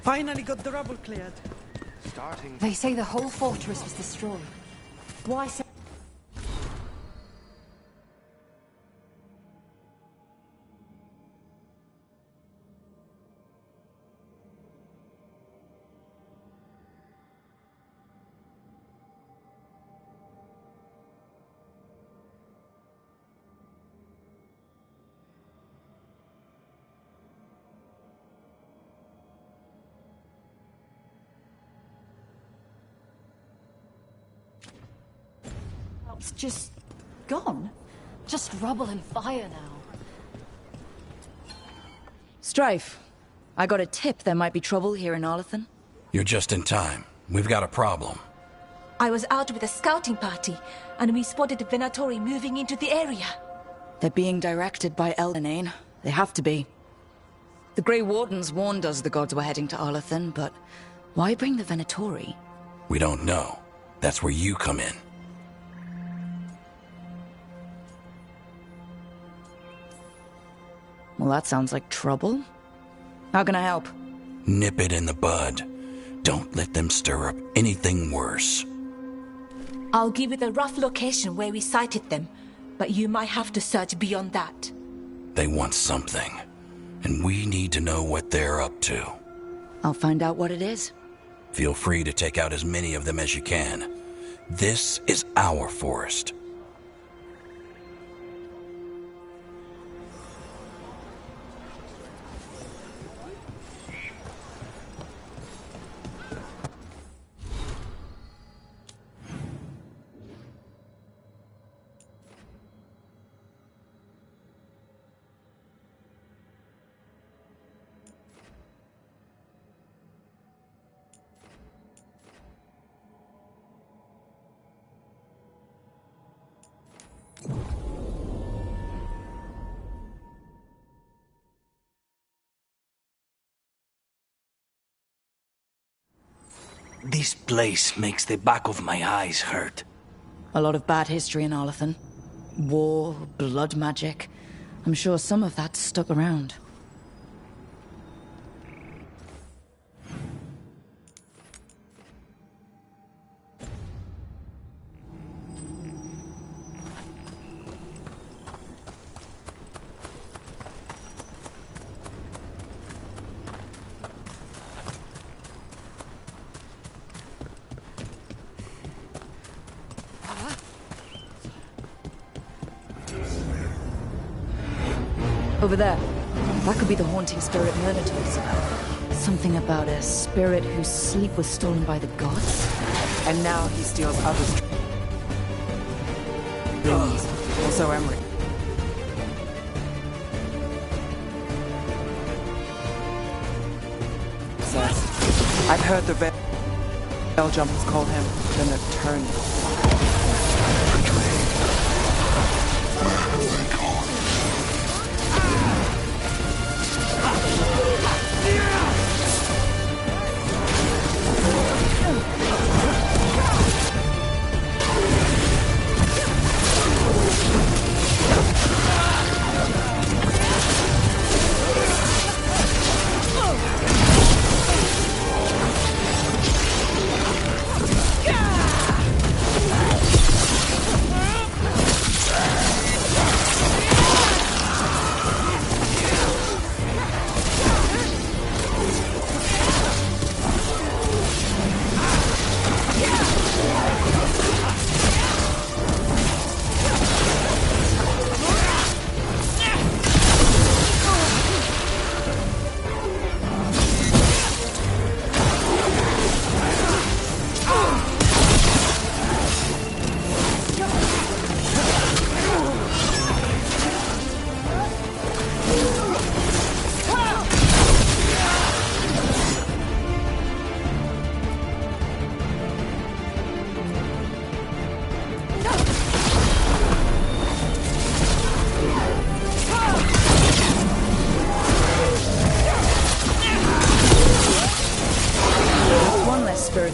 Finally got the rubble cleared. They say the whole fortress was destroyed. Why say... It's just gone. Just rubble and fire now. Strife, I got a tip there might be trouble here in Arlathan. You're just in time. We've got a problem. I was out with a scouting party, and we spotted the Venatori moving into the area. They're being directed by Eldenane. They have to be. The Grey Wardens warned us the gods were heading to Arlathan, but why bring the Venatori? We don't know. That's where you come in. Well, that sounds like trouble. How can I help? Nip it in the bud. Don't let them stir up anything worse. I'll give you the rough location where we sighted them, but you might have to search beyond that. They want something, and we need to know what they're up to. I'll find out what it is. Feel free to take out as many of them as you can. This is our forest. This place makes the back of my eyes hurt. A lot of bad history in Arlathan. War, blood magic. I'm sure some of that's stuck around. Over there. That could be the haunting spirit Myrna told us about. Something about a spirit whose sleep was stolen by the gods. And now he steals others' dreams. Also Emery. I've heard the Veil Jumpers call him the Nocturnal.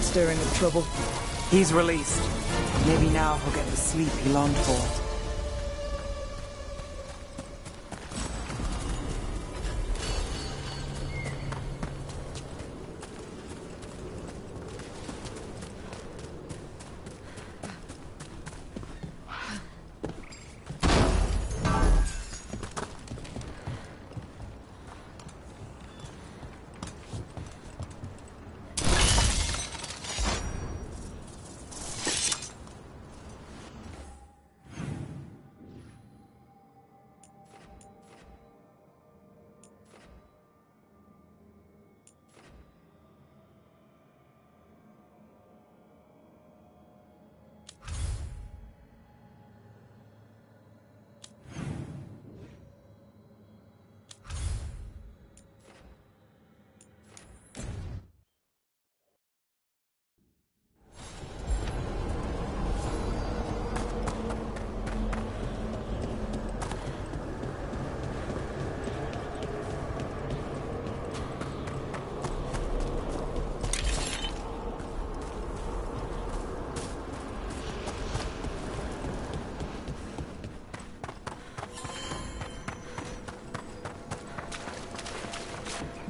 Stirring up trouble. He's released. Maybe now he'll get the sleep he longed for.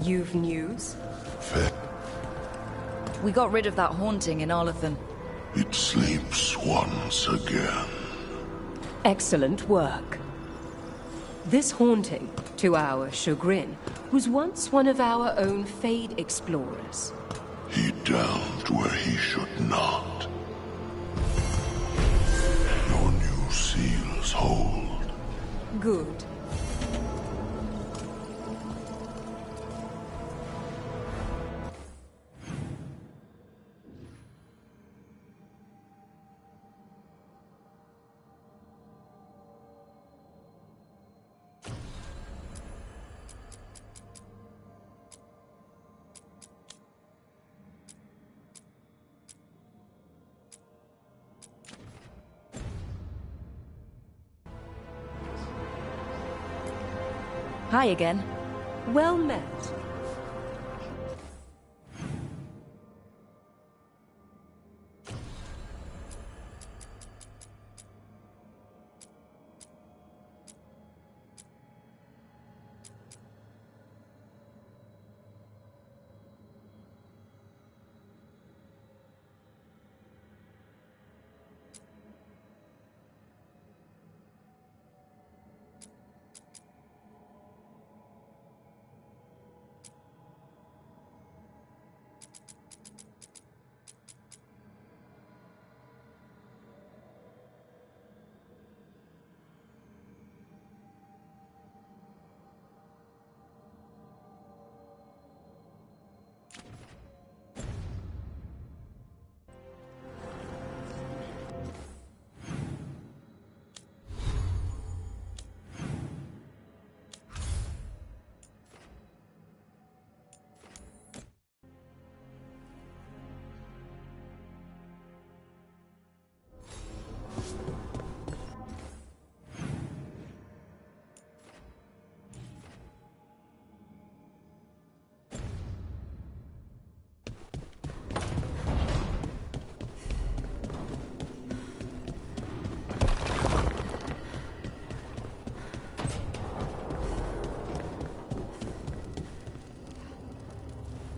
You've news? We got rid of that haunting in Arlathan. It sleeps once again. Excellent work. This haunting, to our chagrin, was once one of our own Fade explorers. He delved where he should not. Your new seals hold. Good. Hi again. Well met.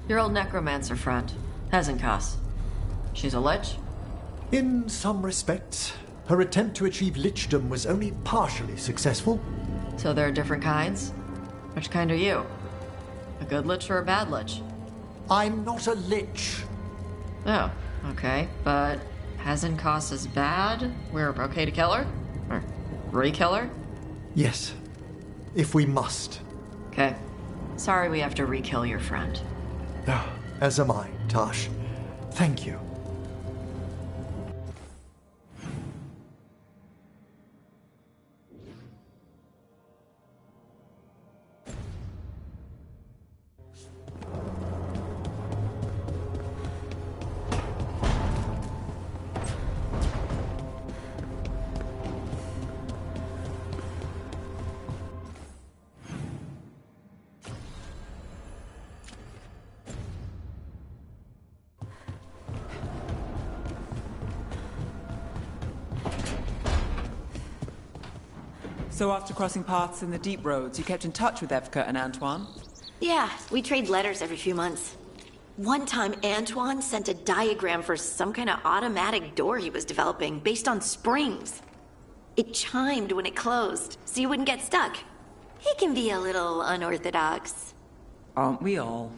Your old necromancer friend, Hezenkas. She's a lich? In some respects, her attempt to achieve lichdom was only partially successful. So there are different kinds? Which kind are you? A good lich or a bad lich? I'm not a lich. Oh, okay. But Hezenkas is bad? We're okay to kill her? Or re-kill her? Yes, if we must. Okay. Sorry we have to re-kill your friend. As am I, Tash. Thank you. So after crossing paths in the deep roads, you kept in touch with Evka and Antoine? Yeah, we trade letters every few months. One time, Antoine sent a diagram for some kind of automatic door he was developing based on springs. It chimed when it closed, so you wouldn't get stuck. He can be a little unorthodox. Aren't we all?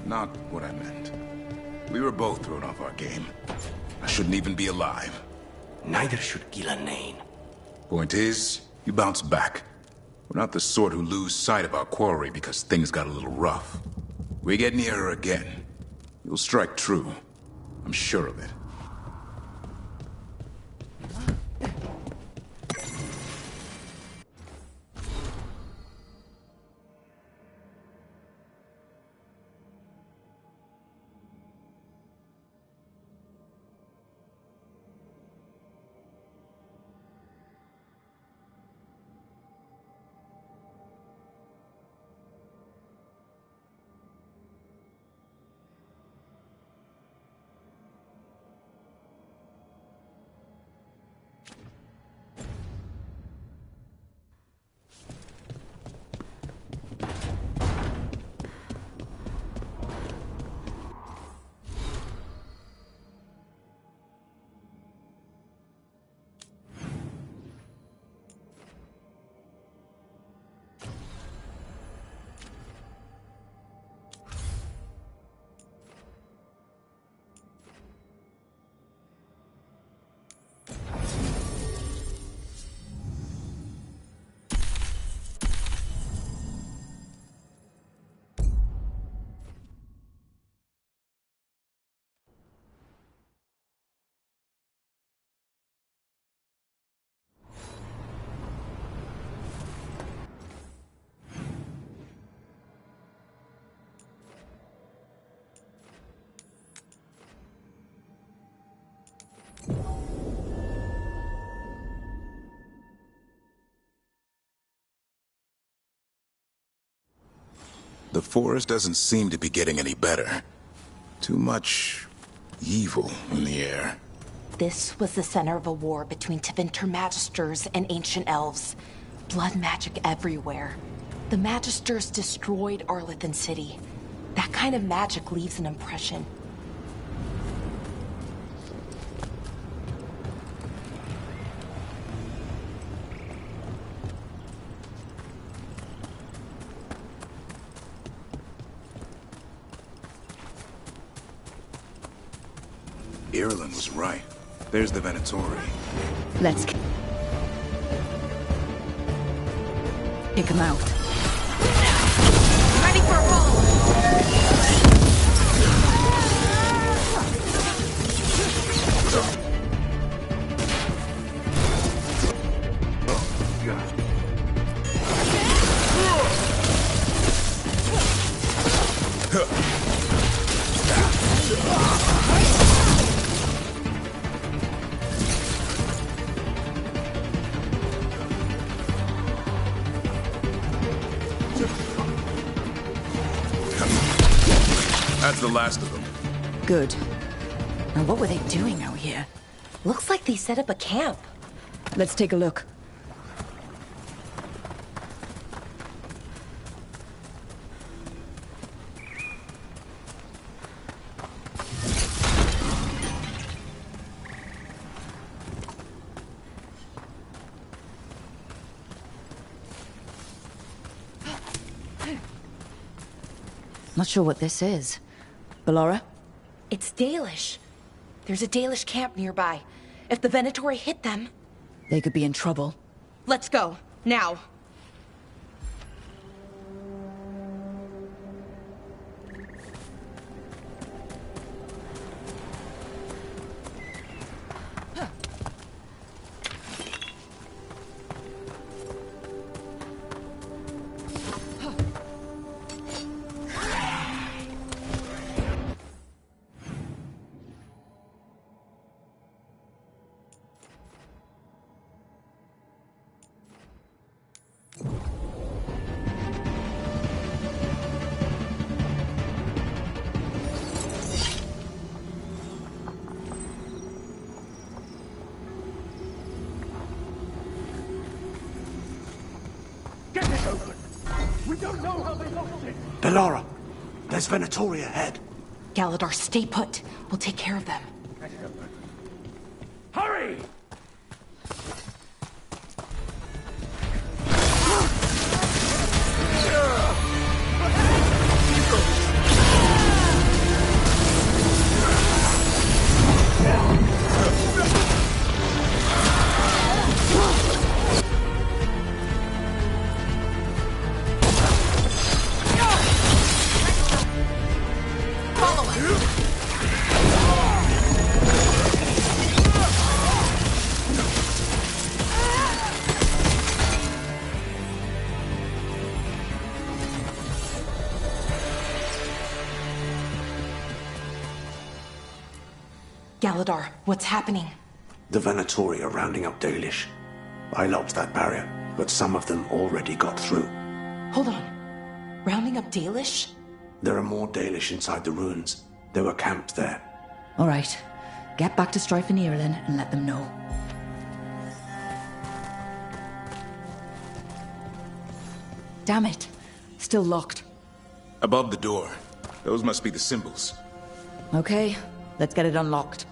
Not what I meant. We were both thrown off our game. I shouldn't even be alive. Neither should Ghilanane. Point is, you bounce back. We're not the sort who lose sight of our quarry because things got a little rough. We get near her again. You'll strike true. I'm sure of it. The forest doesn't seem to be getting any better. Too much evil in the air. This was the center of a war between Tevinter Magisters and ancient elves. Blood magic everywhere. The Magisters destroyed Arlathan City. That kind of magic leaves an impression. Ireland was right. There's the Venatori. Let's kick him out. Ready for a roll! That's the last of them. Good. Now what were they doing out here? Looks like they set up a camp. Let's take a look. Not sure what this is. Ballora? It's Dalish. There's a Dalish camp nearby. If the Venatori hit them... They could be in trouble. Let's go. Now. Ballora, there's Venatori ahead. Galadar, stay put. We'll take care of them. Hurry! Galadar, what's happening? The Venatori are rounding up Dalish. I locked that barrier, but some of them already got through. Hold on. Rounding up Dalish? There are more Dalish inside the ruins. They were camped there. All right. Get back to Strife and Ireland and let them know. Damn it. Still locked. Above the door. Those must be the symbols. Okay, let's get it unlocked.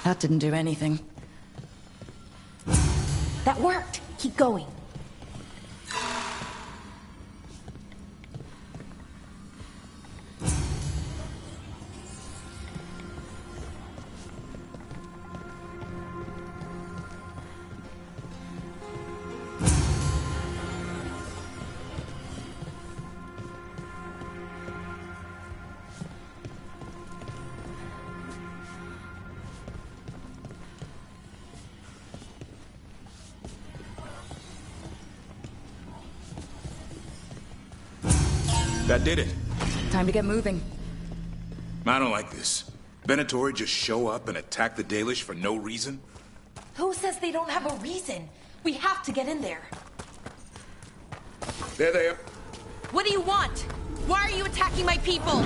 That didn't do anything. That worked. Keep going. That did it. Time to get moving. I don't like this. Venatori just show up and attack the Dalish for no reason? Who says they don't have a reason? We have to get in there. There they are. What do you want? Why are you attacking my people?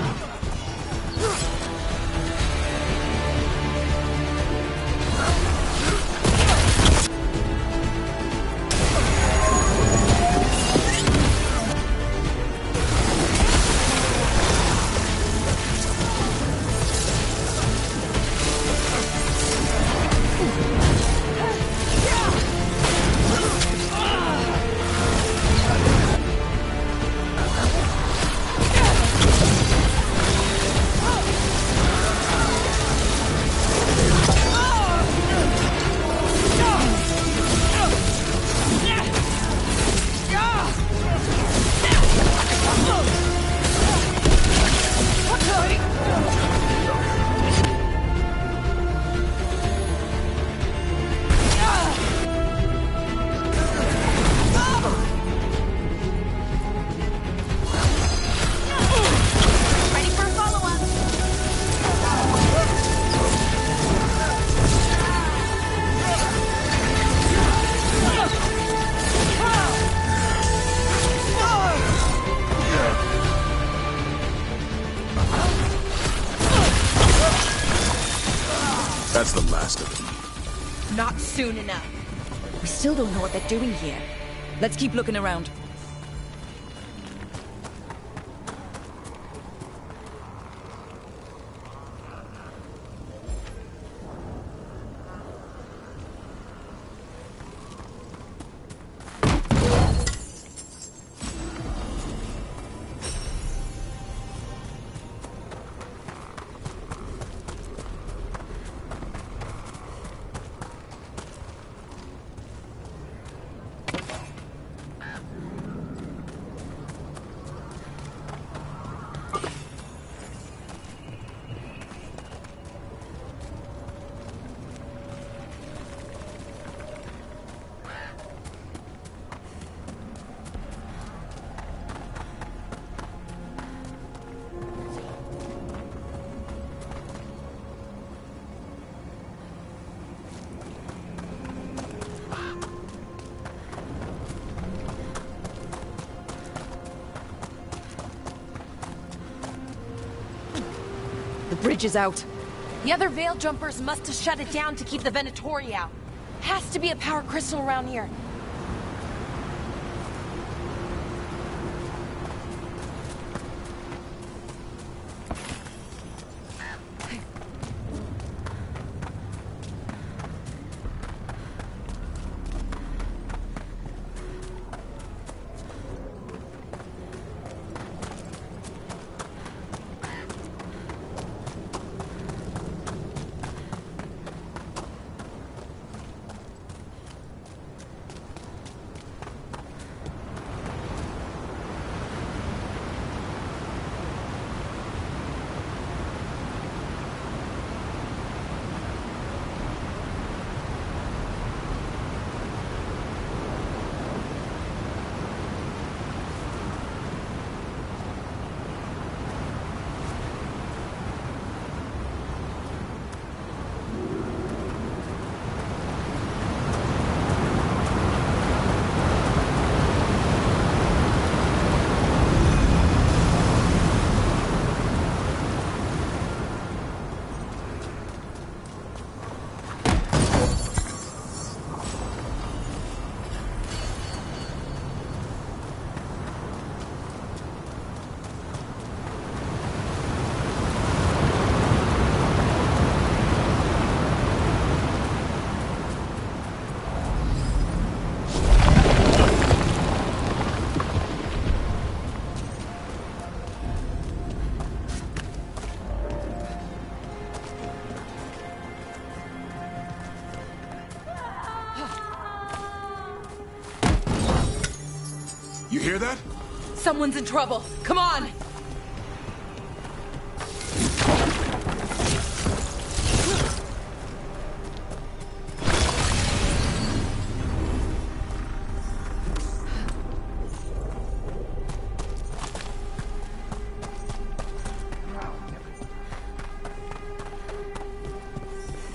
That's the last of them. Not soon enough. We still don't know what they're doing here. Let's keep looking around. The bridge is out. The other Veil Jumpers must have shut it down to keep the Venatori out. Has to be a power crystal around here. hear that? Someone's in trouble. Come on!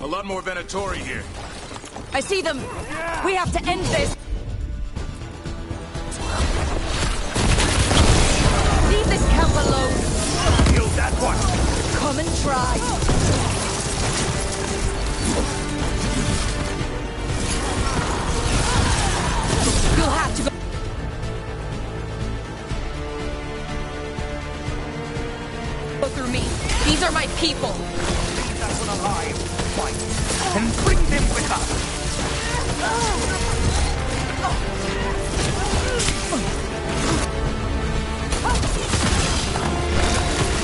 A lot more Venatori here. I see them! We have to end this! Leave this camp alone! Kill that one! Come and try! You'll have to go through me. These are my people! Leave that one alive. Fight. And bring them with us.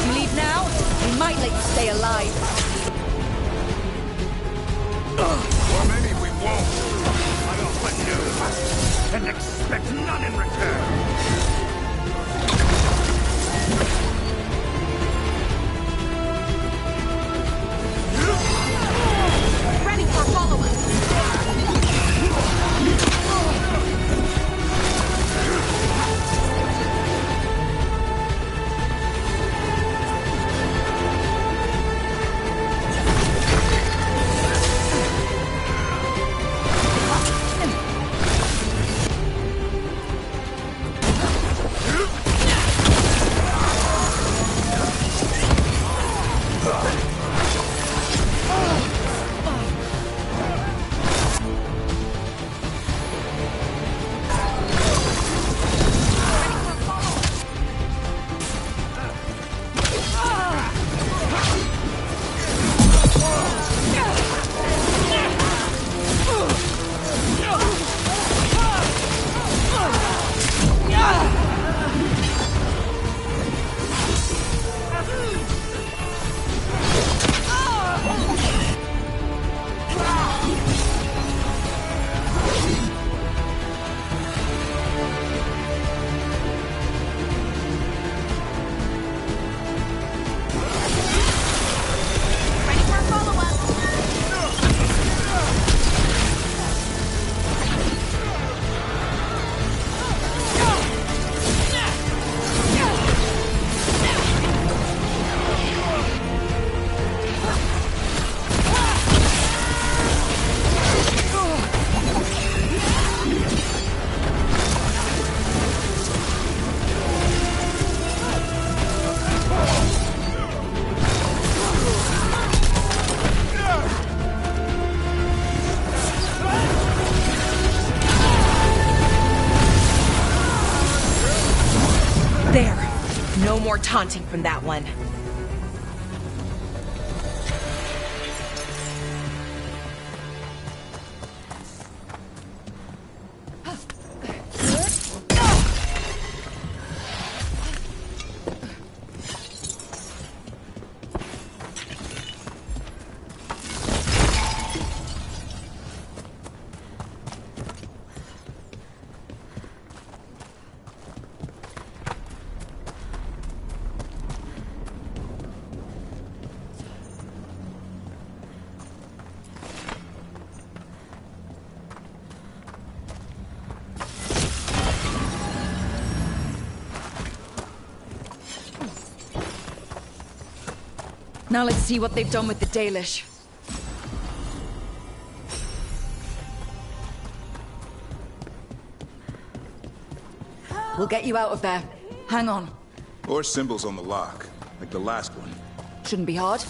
You leave now, we might let you stay alive. Or maybe we won't. I offer news and expect none in return. Ready for followers! No more taunting from that one. Now let's see what they've done with the Dalish. We'll get you out of there. Hang on. Or symbols on the lock, like the last one. Shouldn't be hard.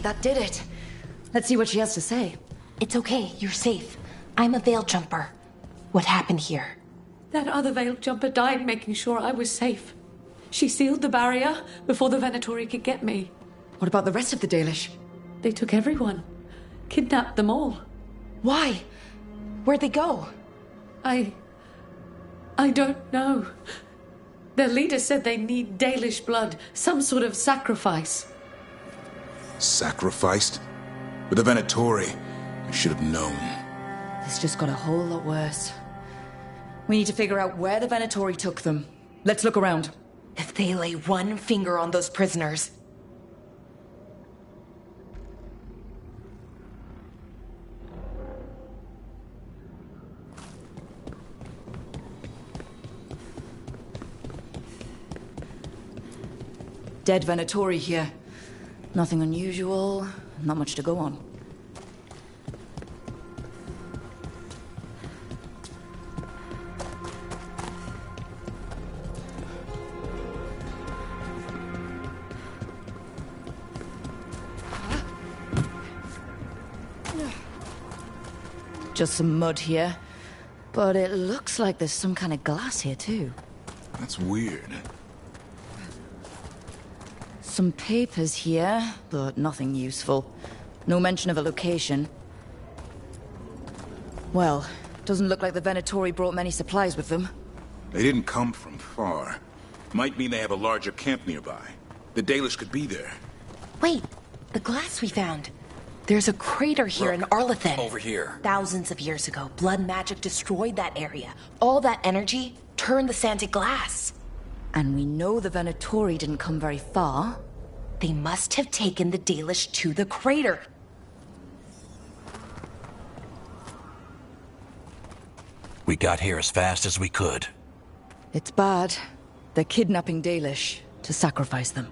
that did it. Let's see what she has to say. It's okay, you're safe. I'm a veil jumper. What happened here? That other veil jumper died making sure I was safe. She sealed the barrier before the Venatori could get me. What about the rest of the Dalish? They took everyone. Kidnapped them all. Why? Where'd they go? I don't know. Their leader said they need Dalish blood, some sort of sacrifice. Sacrificed? With the Venatori, I should have known. This just got a whole lot worse. We need to figure out where the Venatori took them. Let's look around. If they lay one finger on those prisoners... Dead Venatori here. Nothing unusual, not much to go on. Just some mud here, but it looks like there's some kind of glass here too. That's weird. Some papers here, but nothing useful. No mention of a location. Well, doesn't look like the Venatori brought many supplies with them. They didn't come from far. Might mean they have a larger camp nearby. The Dalish could be there. Wait, the glass we found. There's a crater here in Arlethen. Over here. Thousands of years ago, blood magic destroyed that area. All that energy turned the sand to glass. And we know the Venatori didn't come very far. They must have taken the Dalish to the crater. We got here as fast as we could. It's bad. They're kidnapping Dalish to sacrifice them.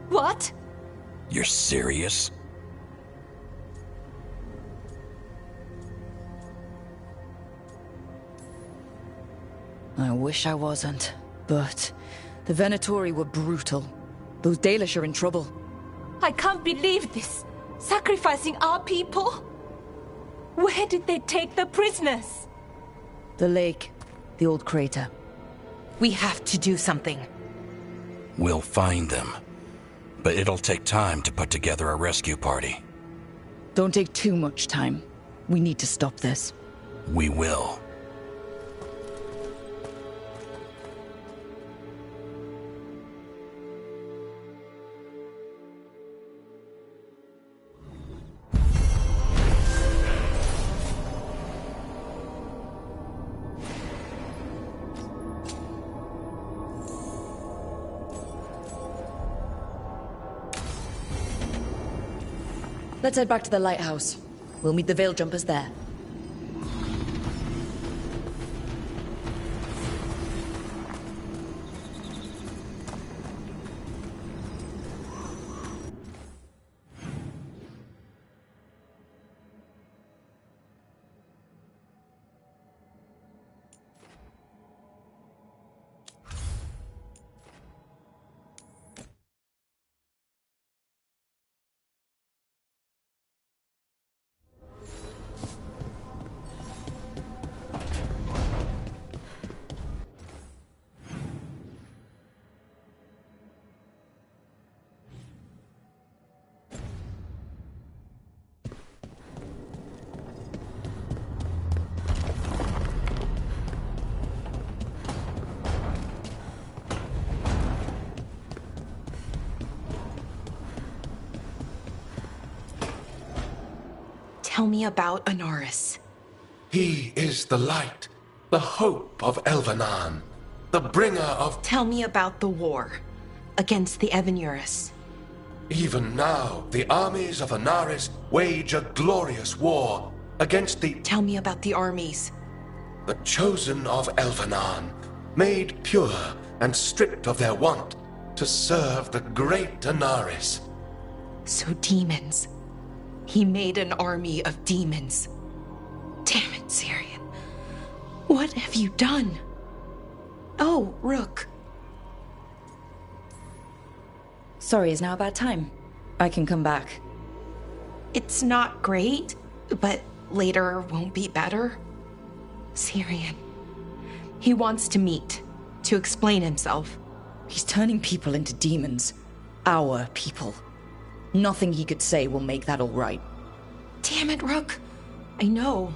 What? You're serious? I wish I wasn't, but the Venatori were brutal. Those Dalish are in trouble. I can't believe this. Sacrificing our people? Where did they take the prisoners? The lake, the old crater. We have to do something. We'll find them. But it'll take time to put together a rescue party. Don't take too much time. We need to stop this. We will. Let's head back to the lighthouse. We'll meet the Veil Jumpers there. Tell me about Anaris. He is the light, the hope of Elvenan, the bringer of... Tell me about the war against the Evenuris. Even now, the armies of Anaris wage a glorious war against the... Tell me about the armies. The chosen of Elvenan, made pure and stripped of their want to serve the great Anaris. So demons. He made an army of demons. Damn it, Syrian. What have you done? Oh, Rook. Sorry, is now a bad time? I can come back. It's not great, but later won't be better. Syrian. He wants to meet, to explain himself. He's turning people into demons. Our people. Nothing he could say will make that all right. Damn it, Rook. I know.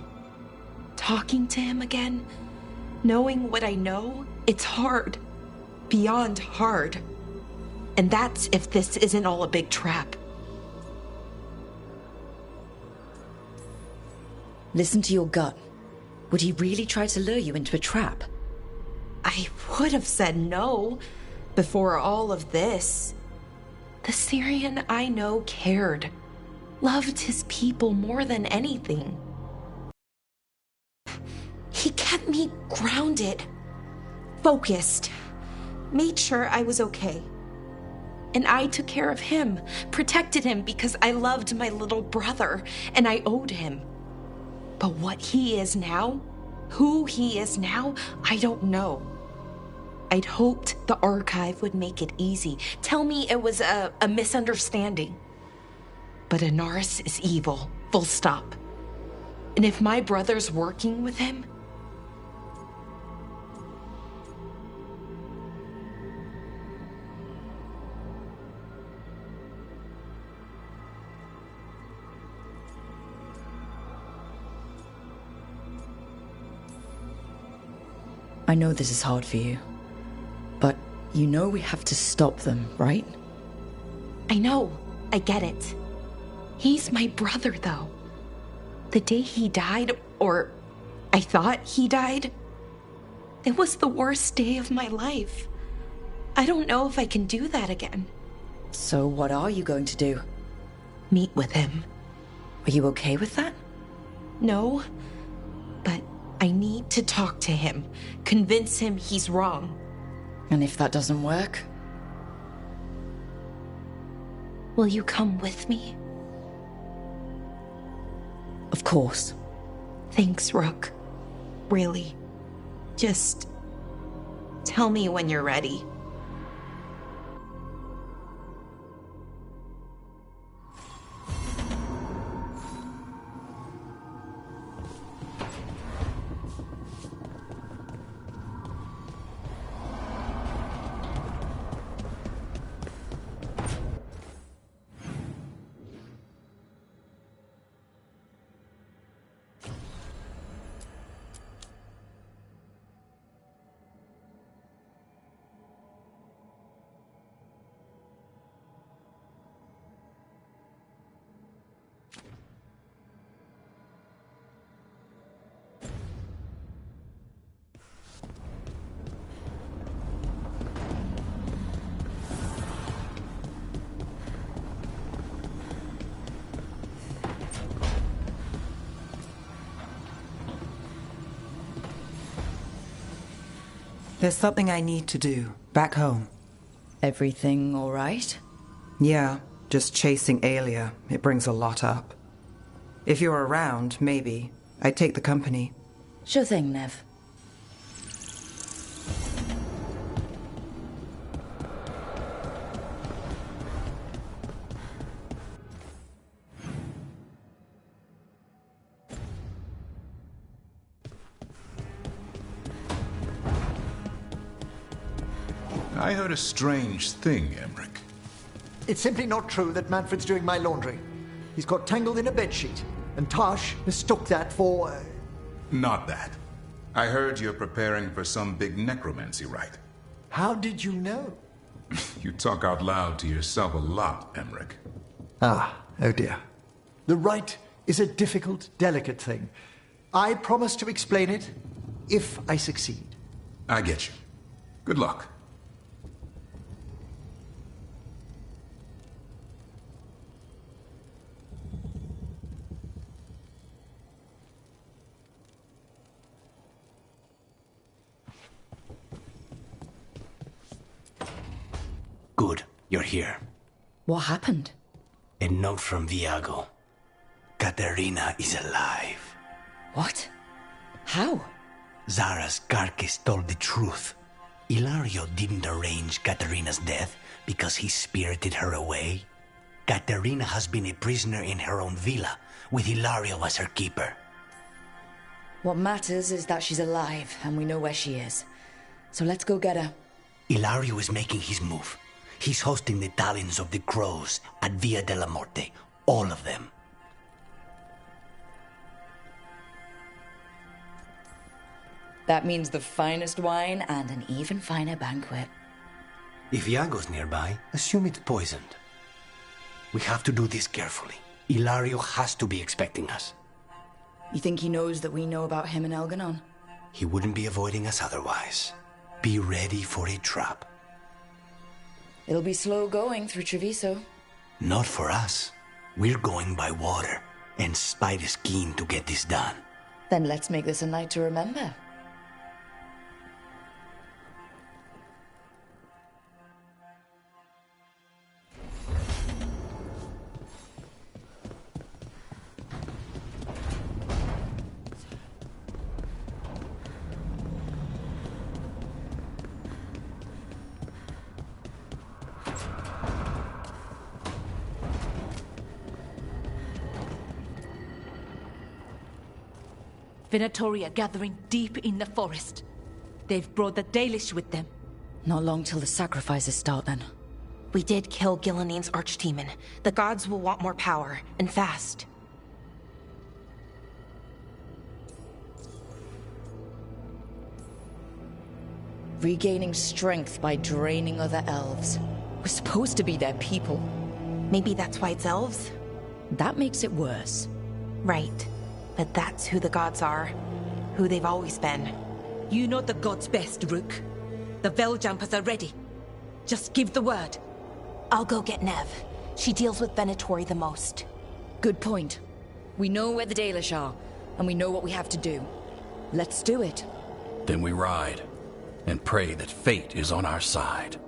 Talking to him again, knowing what I know, it's hard. Beyond hard. And that's if this isn't all a big trap. Listen to your gut. Would he really try to lure you into a trap? I would have said no before all of this. The Syrian I know cared. Loved his people more than anything. He kept me grounded, focused, made sure I was okay. And I took care of him, protected him because I loved my little brother and I owed him. But what he is now, who he is now, I don't know. I'd hoped the archive would make it easy, tell me it was a misunderstanding. But Inaris is evil, full stop. And if my brother's working with him, I know this is hard for you, but you know we have to stop them, right? I know, I get it. He's my brother, though. The day he died, or I thought he died, it was the worst day of my life. I don't know if I can do that again. So what are you going to do? Meet with him. Are you okay with that? No, but I need to talk to him, convince him he's wrong. And if that doesn't work? Will you come with me? Of course. Thanks, Rook. Really. Just tell me when you're ready. There's something I need to do, back home. Everything all right? Yeah, just chasing Aelia. It brings a lot up. If you're around, maybe. I'd take the company. Sure thing, Nev. I heard a strange thing, Emmerich. It's simply not true that Manfred's doing my laundry. He's got tangled in a bedsheet, and Tosh mistook that for... Not that. I heard you're preparing for some big necromancy rite. How did you know? You talk out loud to yourself a lot, Emmerich. Ah, oh dear. The rite is a difficult, delicate thing. I promise to explain it if I succeed. I get you. Good luck. Good, you're here. What happened? A note from Viago. Katerina is alive. What? How? Zara's carcass told the truth. Ilario didn't arrange Katerina's death because he spirited her away. Katerina has been a prisoner in her own villa, with Hilario as her keeper. What matters is that she's alive, and we know where she is. So let's go get her. Hilario is making his move. He's hosting the talents of the crows at Via della Morte. All of them. That means the finest wine and an even finer banquet. If Iago's nearby, assume it's poisoned. We have to do this carefully. Hilario has to be expecting us. You think he knows that we know about him and Elganon? He wouldn't be avoiding us otherwise. Be ready for a trap. It'll be slow going through Treviso. Not for us. We're going by water, and Spite is keen to get this done. Then let's make this a night to remember. Venatori are gathering deep in the forest. They've brought the Dalish with them. Not long till the sacrifices start, then. We did kill Gillening's archdemon. The gods will want more power, and fast. Regaining strength by draining other elves. We're supposed to be their people. Maybe that's why it's elves? That makes it worse. Right. But that's who the gods are. Who they've always been. You know the gods best, Rook. The Veljumpers are ready. Just give the word. I'll go get Nev. She deals with Venatori the most. Good point. We know where the Dalish are, and we know what we have to do. Let's do it. Then we ride, and pray that fate is on our side.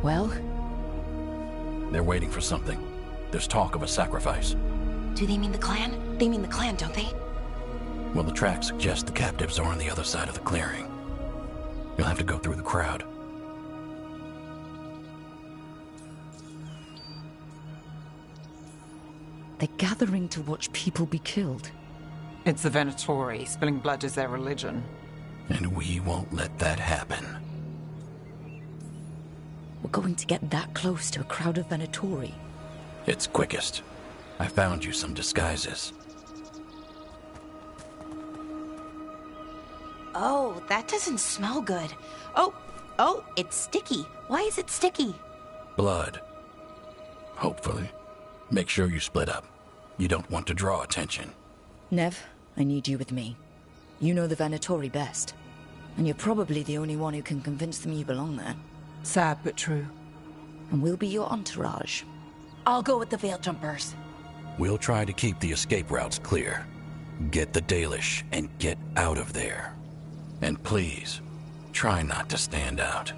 Well? They're waiting for something. There's talk of a sacrifice. Do they mean the clan? They mean the clan, don't they? Well, the tracks suggest the captives are on the other side of the clearing. You'll have to go through the crowd. They're gathering to watch people be killed. It's the Venatori. Spilling blood is their religion. And we won't let that happen. we're going to get that close to a crowd of Venatori. It's quickest. I found you some disguises. Oh, that doesn't smell good. Oh, it's sticky. Why is it sticky? Blood. Hopefully. Make sure you split up. You don't want to draw attention. Nev, I need you with me. You know the Venatori best. And you're probably the only one who can convince them you belong there. Sad but true. And we'll be your entourage. I'll go with the Veil Jumpers. We'll try to keep the escape routes clear. Get the Dalish and get out of there. And please, try not to stand out.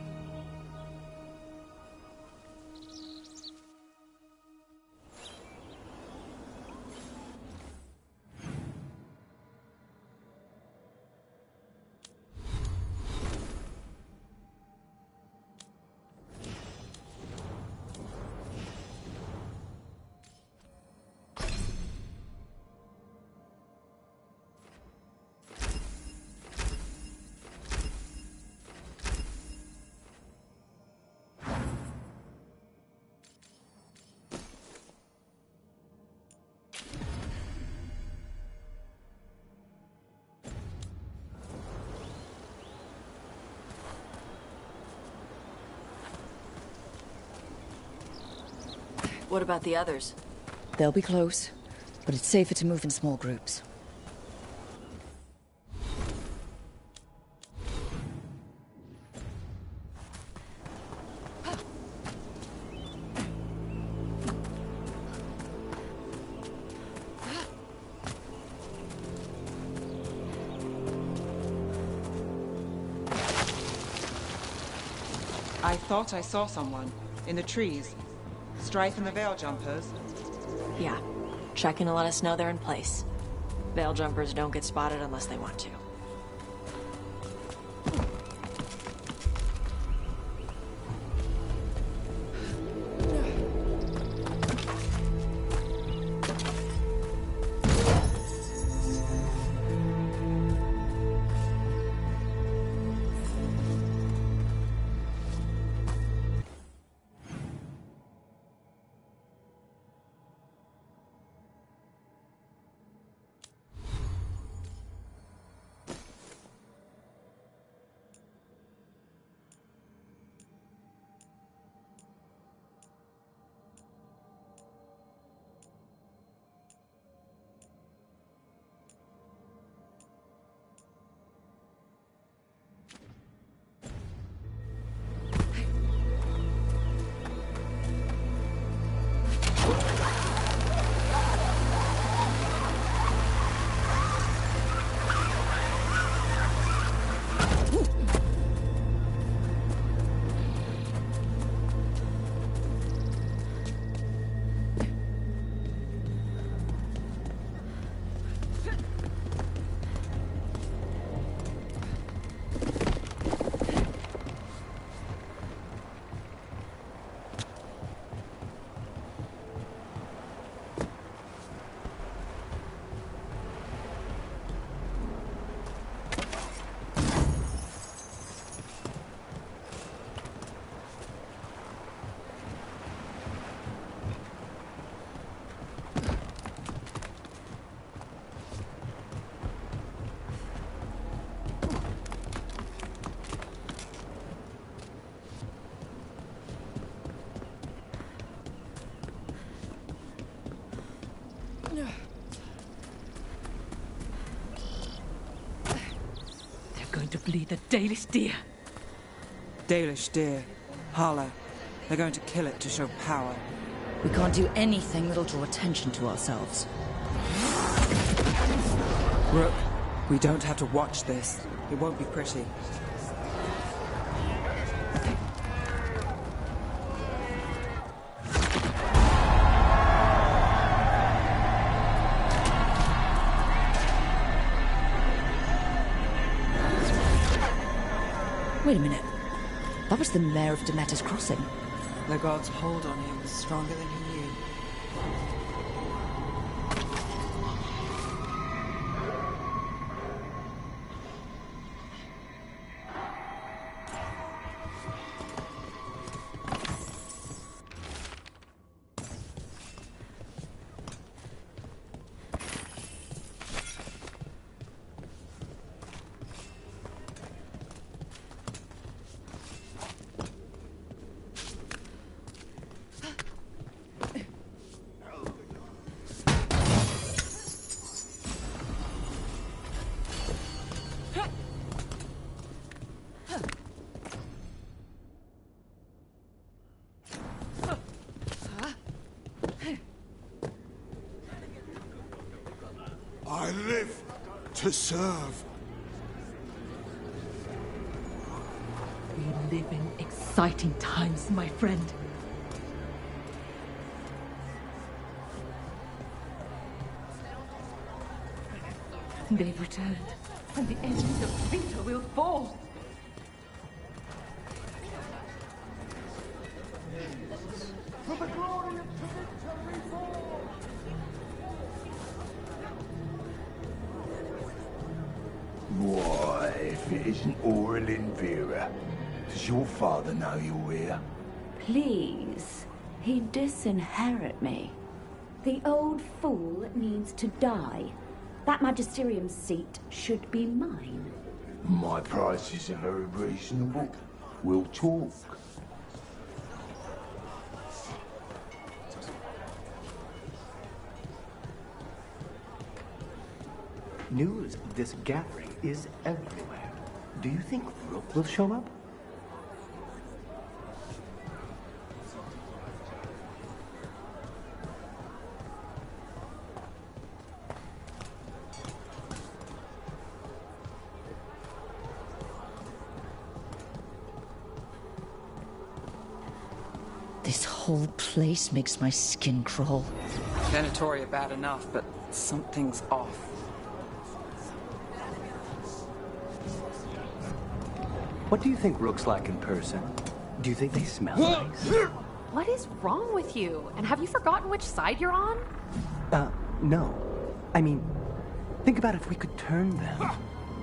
What about the others? They'll be close, but it's safer to move in small groups. I thought I saw someone in the trees. Strife and the Veil Jumpers? Yeah. Check in to let us know they're in place. Veil Jumpers don't get spotted unless they want to. Going to bleed the Dalish deer. Dalish deer. Hala. They're going to kill it to show power. We can't do anything that'll draw attention to ourselves. Rook, we don't have to watch this. It won't be pretty. Wait a minute. That was the mayor of Demeter's Crossing. The god's hold on him was stronger than he knew. to serve. We live in exciting times, my friend. They've returned, and the engines of winter will fall. For the glory of victory fall! Why, if it isn't Aurelin Vera, does your father know you're here? Please, he'd disinherit me. The old fool needs to die. That magisterium seat should be mine. My prices are very reasonable. We'll talk. News of this gathering is everywhere. Do you think Rook will show up? This whole place makes my skin crawl. Venatori are bad enough, but something's off. What do you think Rook's like in person? Do you think they smell nice? What is wrong with you? And have you forgotten which side you're on? No. I mean, think about if we could turn them.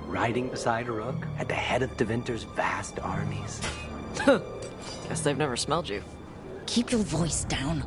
Riding beside Rook at the head of Tevinter's vast armies. Guess they've never smelled you. Keep your voice down.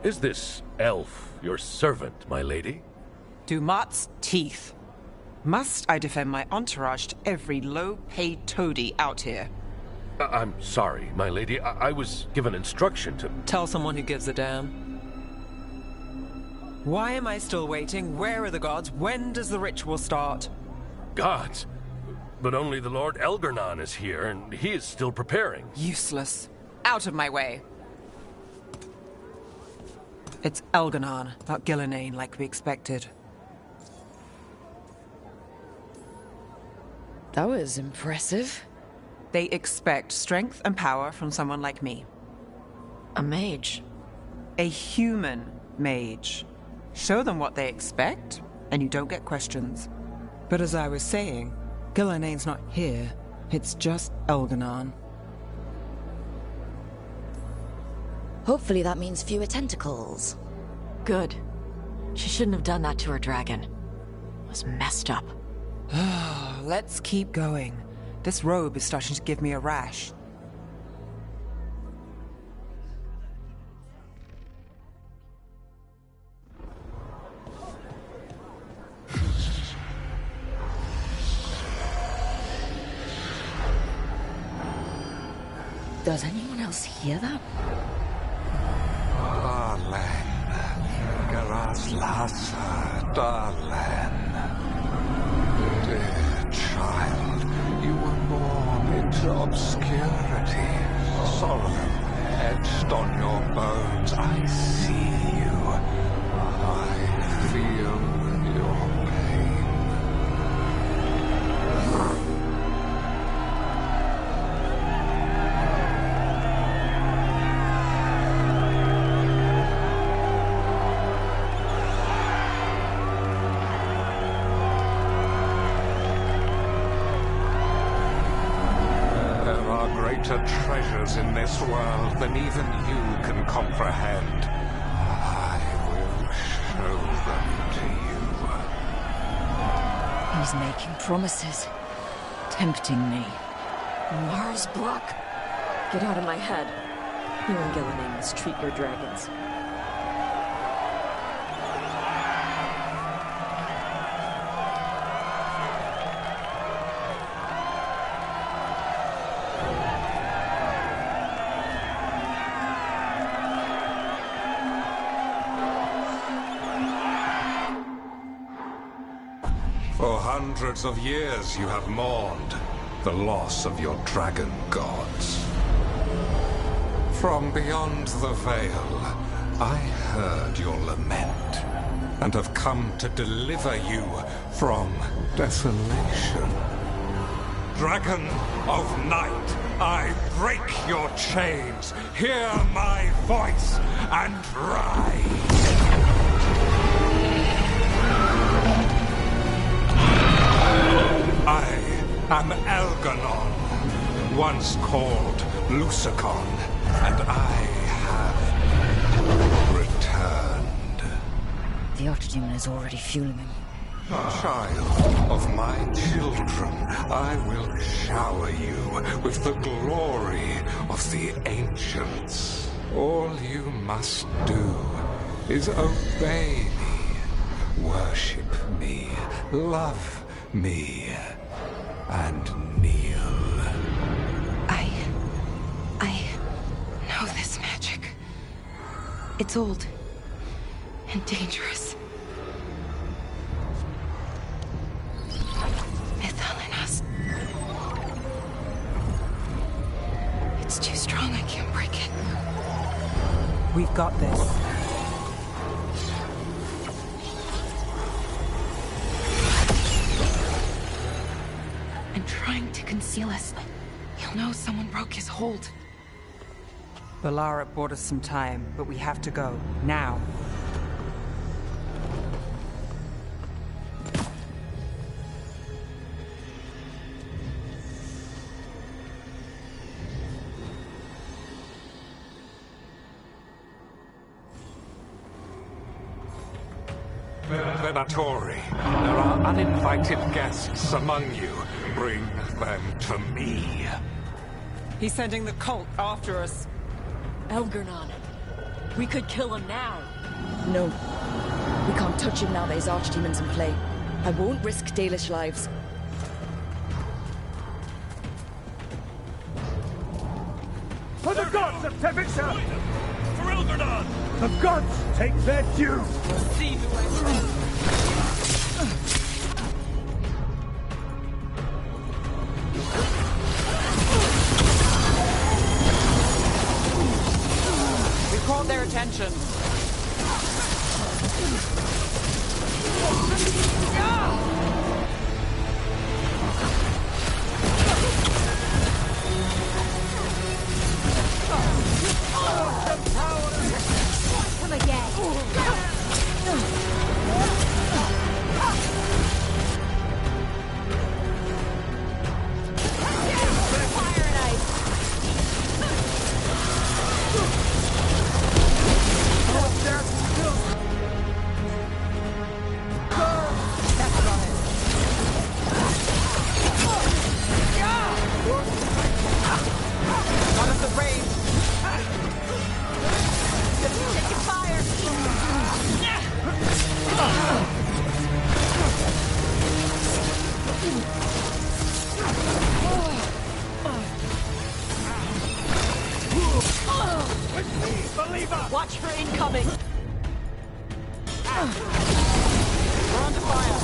Is this elf your servant, my lady? Dumat's teeth. Must I defend my entourage to every low-paid toady out here? I'm sorry, my lady. I was given instruction to... Tell someone who gives a damn. Why am I still waiting? Where are the gods? When does the ritual start? Gods? But only the Lord Elgarnon is here, and he is still preparing. Useless. Out of my way. It's Elgarnon, not Gillenane like we expected. That was impressive. They expect strength and power from someone like me. A mage. A human mage. Show them what they expect, and you don't get questions. But as I was saying, Gillenane's not here. It's just Elgarnon. Hopefully that means fewer tentacles. Good. She shouldn't have done that to her dragon. It was messed up. Let's keep going. This robe is starting to give me a rash. Does anyone else hear that? Darling. Dear child, you were born into obscurity. Solomon, etched on your bones. I see you. I feel your pain. There are greater treasures in this world than even you can comprehend. I will show them to you. He's making promises, tempting me. Mars Brook! Get out of my head. You and Gillenane must treat your dragons. For hundreds of years you have mourned the loss of your dragon gods. From beyond the veil, I heard your lament, and have come to deliver you from desolation. Dragon of night, I break your chains. Hear my voice and rise. I am Elganon, once called Lusicon, and I have returned. The Archdemon is already fueling him. Child of my children, I will shower you with the glory of the ancients. All you must do is obey me, worship me, love me, and kneel. I know this magic. It's old and dangerous. Mythalinas. It's too strong, I can't break it. We've got this. Trying to conceal us. He'll know someone broke his hold. Balara bought us some time, but we have to go. Now. Venatori, there are uninvited guests among you. Bring them to me. He's sending the cult after us. Elgarnon. We could kill him now. No. We can't touch him now that his Archdemon's in play. I won't risk Dalish lives. For the gods of Tevinter! For Elgarnon! The gods take their due! See who I We caught their attention. Come again. Watch for incoming! We're under fire!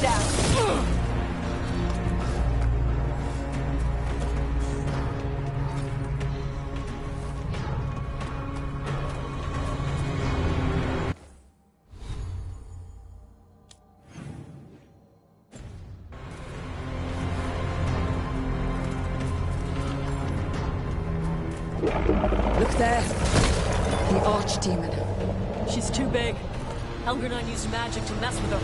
down. Look there. The archdemon. She's too big. Elgarnon used magic to mess with her.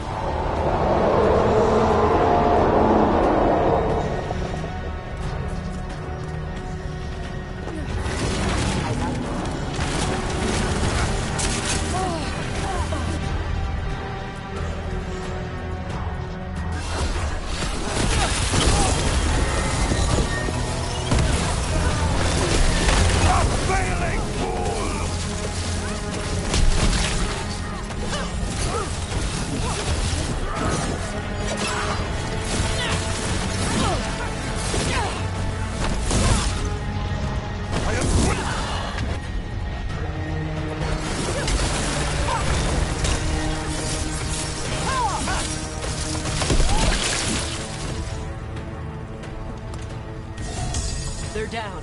They're down.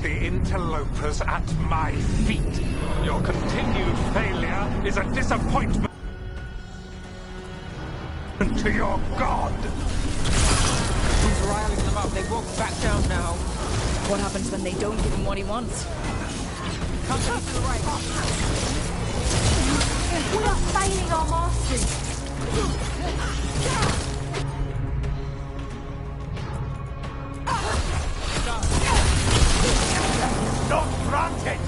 The interlopers at my feet. Your continued failure is a disappointment to your god. He's riling them up. They won't back down now. What happens when they don't give him what he wants? Come to the right. We are failing our masters. Not granted!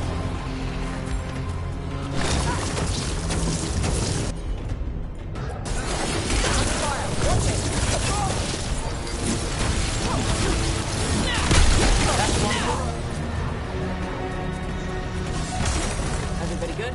Everybody good?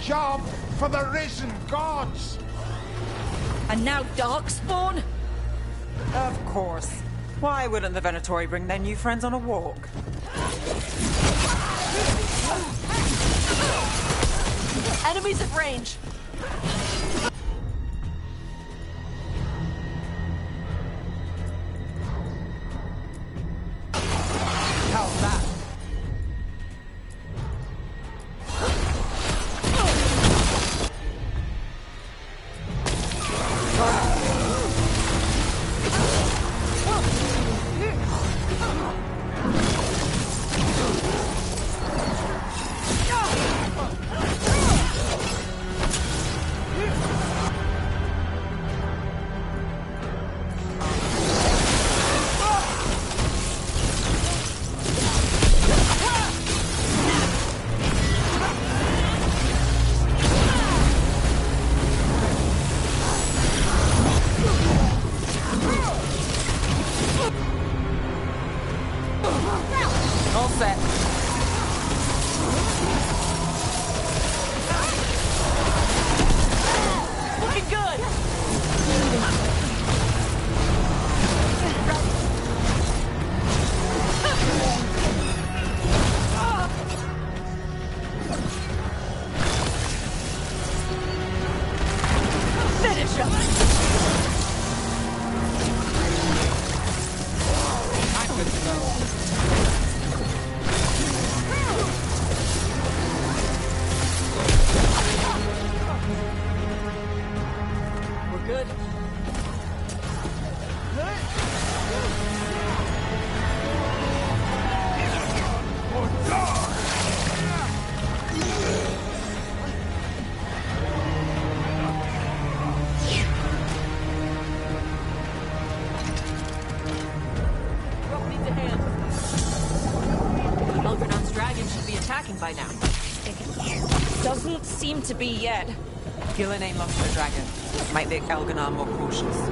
Job for the risen gods! And now Darkspawn? Of course. Why wouldn't the Venatori bring their new friends on a walk? Enemies at range. How's that? All set. Looking good. Finish him. I'm good to go. We're good. Rope needs a hand. Elgernon's dragon should be attacking by now. Doesn't seem to be yet. Gillenane lost her dragon. Might make Elganon more cautious.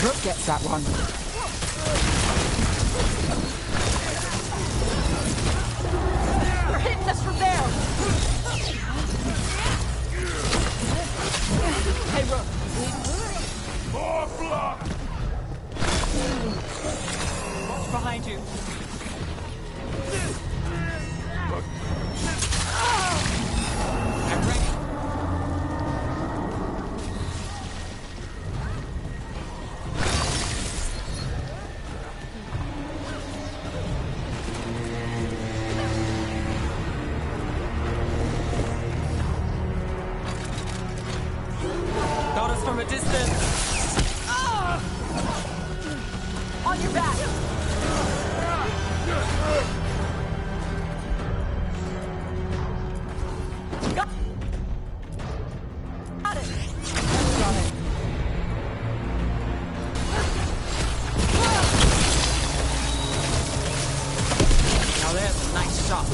Brooke gets that one. They're hitting us from there. Hey, Rook. More blood! Watch behind you. I'm ready. Got us from a distance. On your back. Got it. Got it. Now there's a nice shot.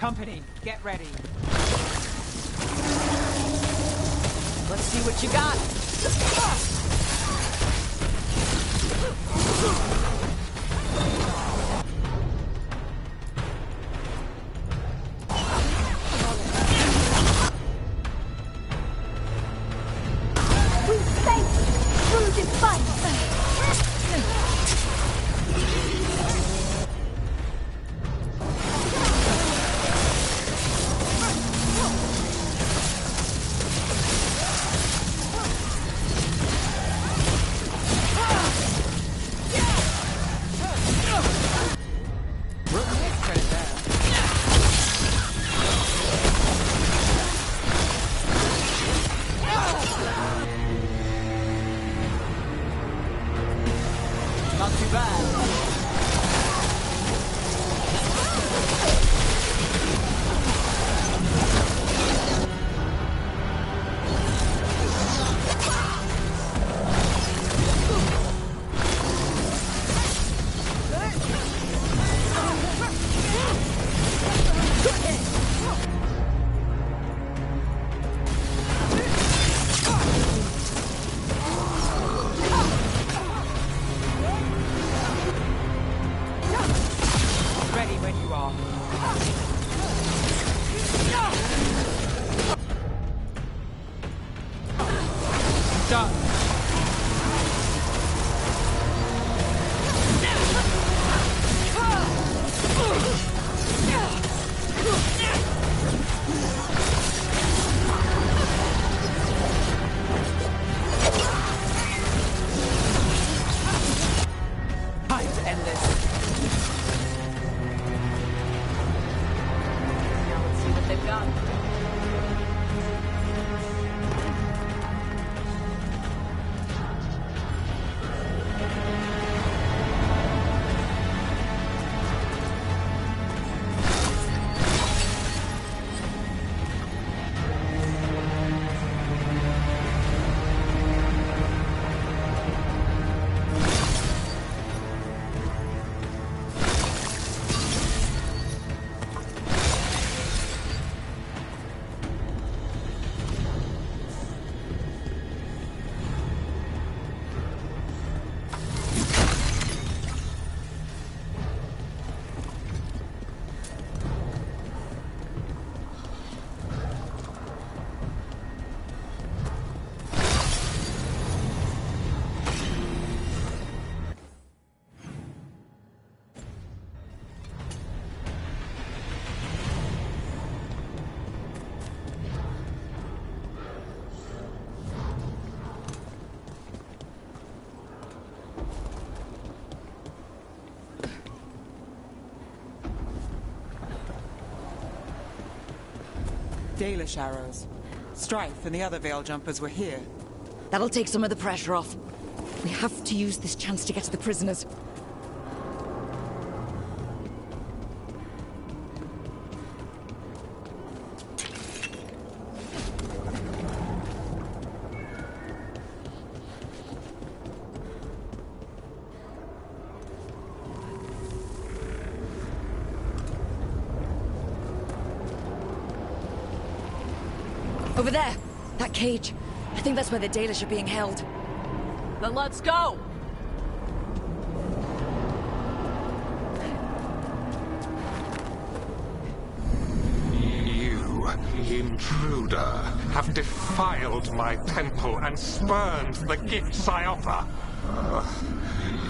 Company, get ready. Let's see what you got. We face through defiance. Dalish arrows. Strife and the other Veil Jumpers were here. That'll take some of the pressure off. We have to use this chance to get to the prisoners. Over there! That cage. I think that's where the Dalish are being held. Then let's go! You, intruder, have defiled my temple and spurned the gifts I offer.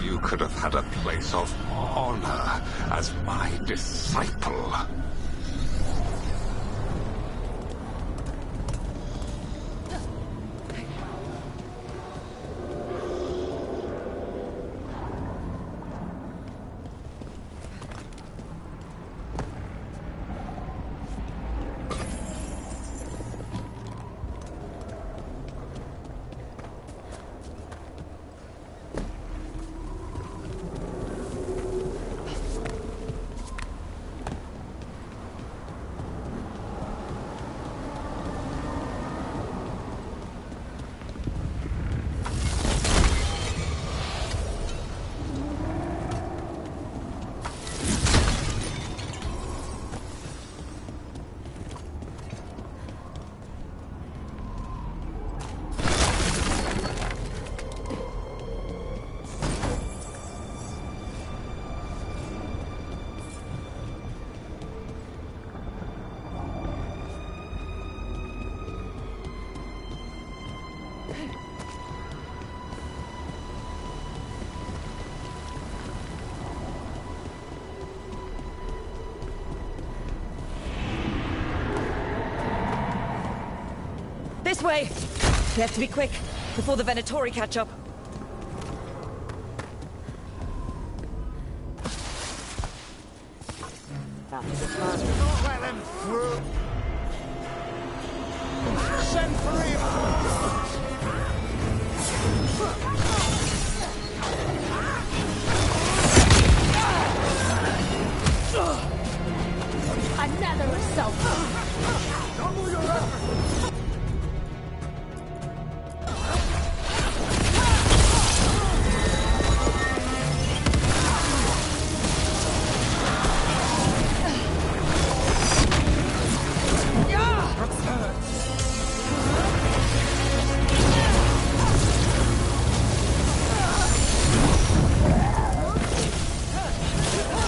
You could have had a place of honor as my disciple. This way! We have to be quick, before the Venatori catch up. Not to the fun. Not let them through. Send for him. Another assault. Double your effort.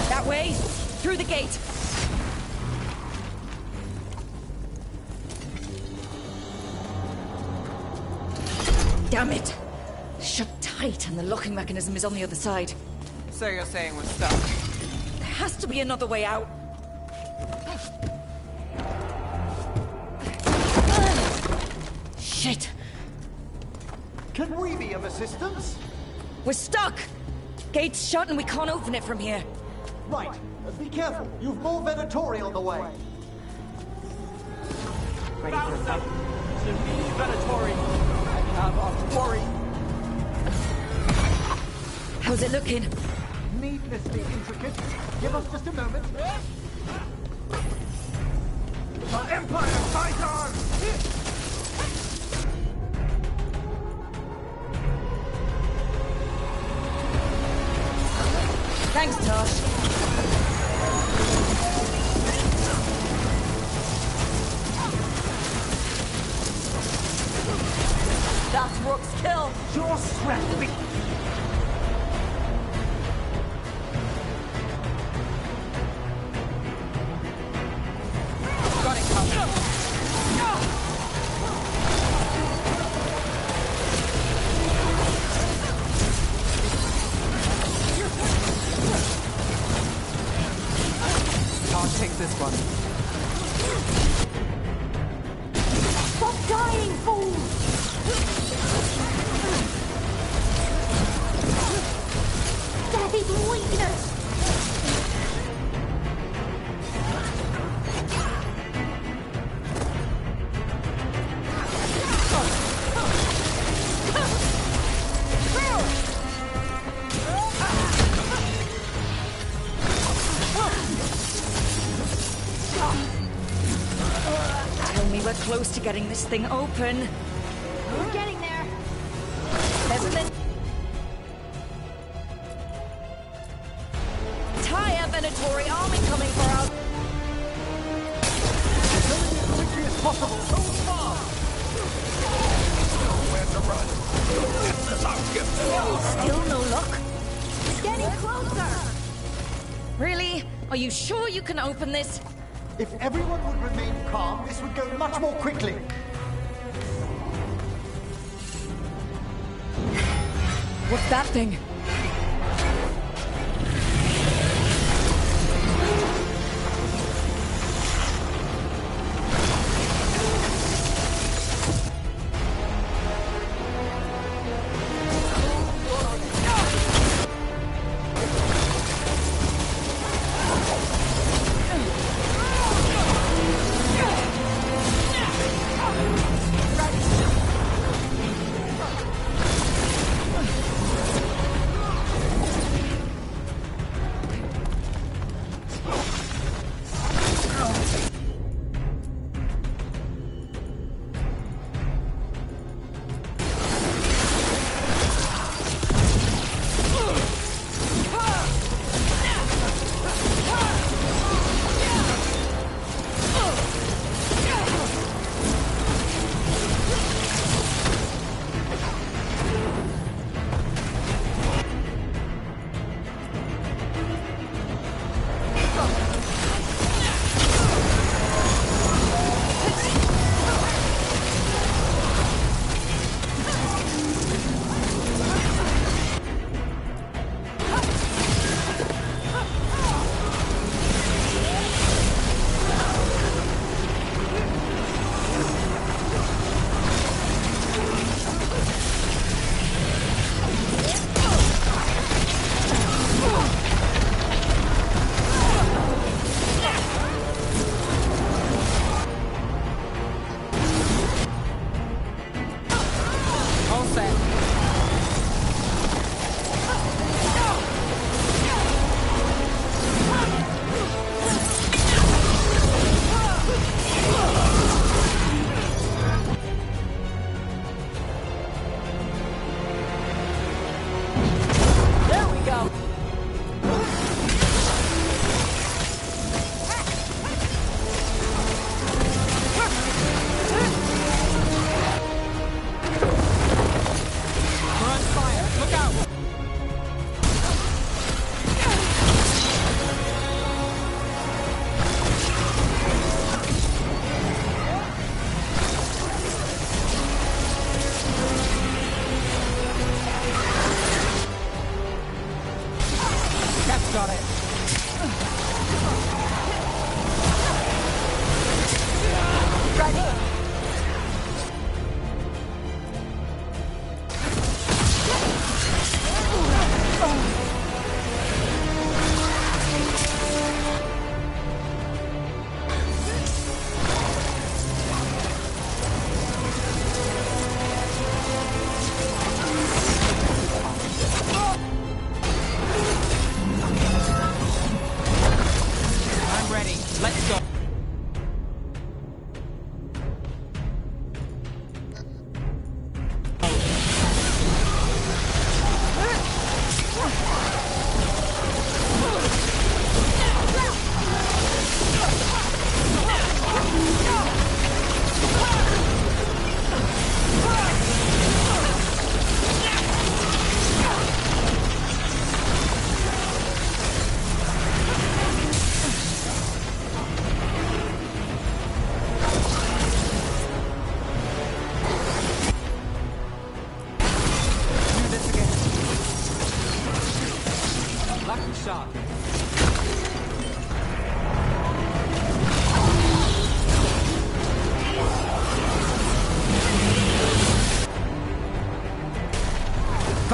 That way, through the gate. Damn it! Shut tight, and the locking mechanism is on the other side. So you're saying we're stuck? There has to be another way out. Shit! Can we be of assistance? We're stuck! Gate's shut and we can't open it from here. Right. Be careful. You've more Venatori on the way. Ready for a fight? To me, Venatori. I have a quarry. How's it looking? Needlessly intricate. Give us just a moment. Our Empire fight on! Thanks, Tosh. That's Rook's kill. Your strength be... Got it covered. I'll take this one. Stop dying, fool! Daddy's weakness! Tell me we're close to getting this thing open. We're getting there. There's an entire Venatori army coming for us. As quickly as possible. So far. Nowhere to run. Still no luck. We're getting closer. Really? Are you sure you can open this? If everyone would remain calm, this would go much more quickly. What's that thing?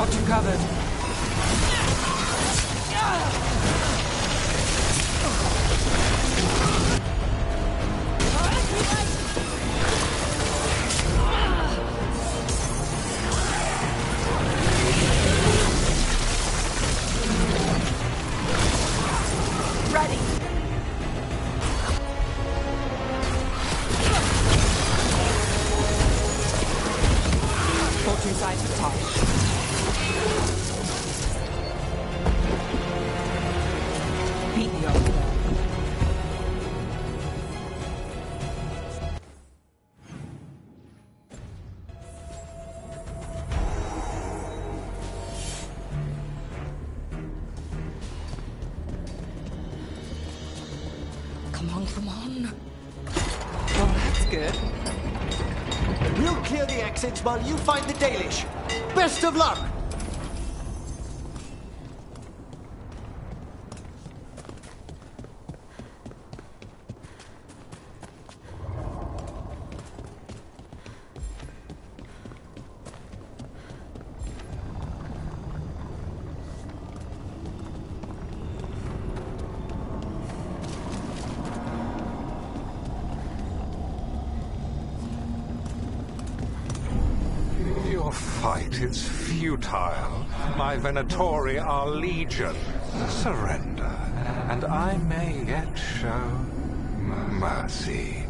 Got you covered. Ready. Fortune sides at the top. Beat me up. Come on, come on. Well, that's good. We'll clear the exits while you find the Dalish. Best of luck! Your fight is futile. My Venatori are legion. Surrender, and I may yet show mercy.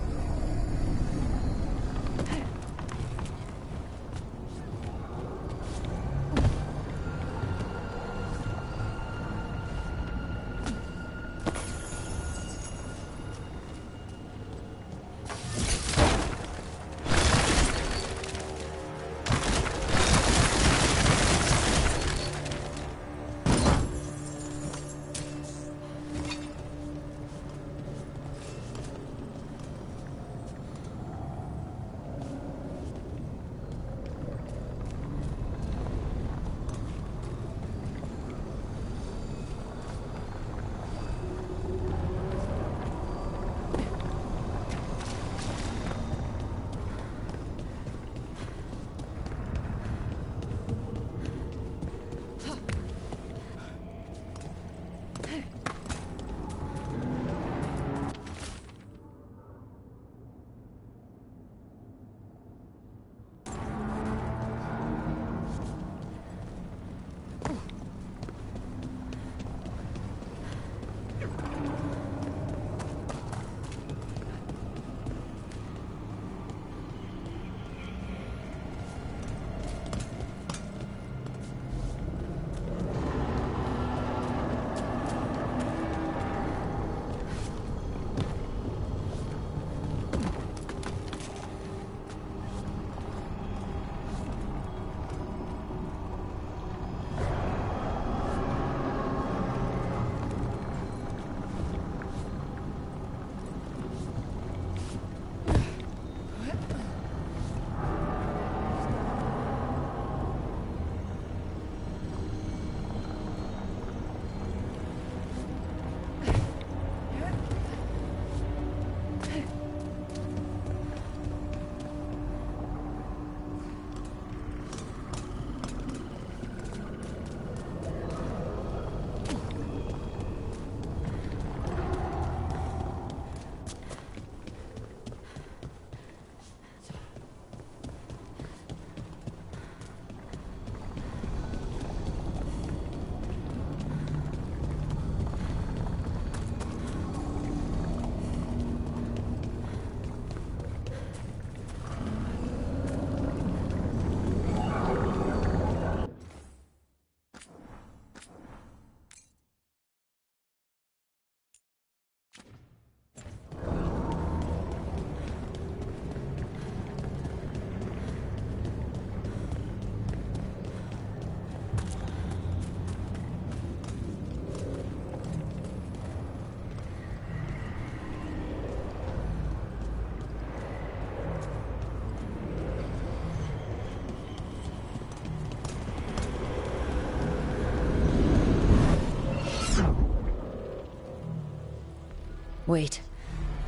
Wait,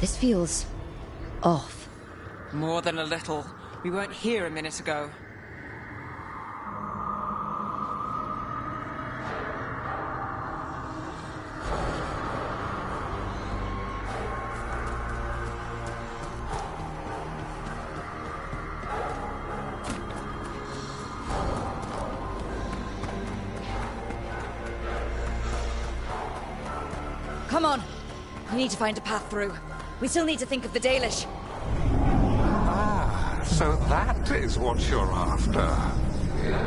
this feels off. More than a little. We weren't here a minute ago. Come on. We need to find a path through. We still need to think of the Dalish. Ah, so that is what you're after.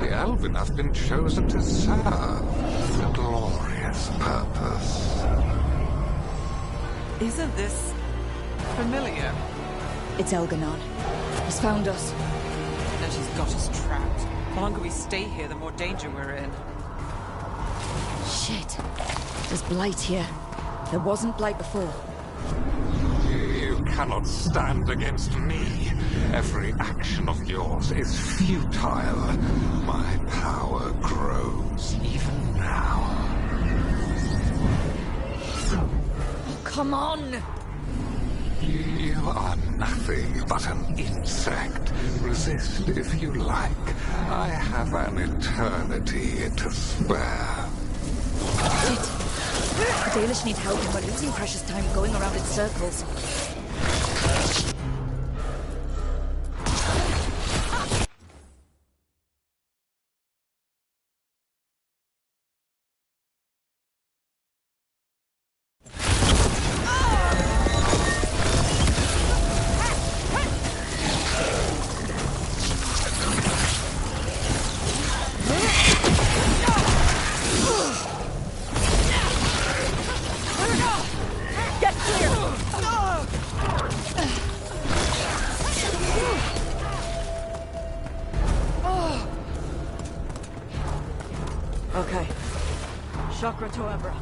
The Elven have been chosen to serve a glorious purpose. Isn't this familiar? It's Elganon. He's found us. And she's got us trapped. The longer we stay here, the more danger we're in. Shit. There's blight here. There wasn't blight before. You cannot stand against me. Every action of yours is futile. My power grows even now. Come on! You are nothing but an insect. Resist if you like. I have an eternity to spare. Shit! The Dalish need help and we're losing precious time going around in circles. Okay. Chakra to Umbra.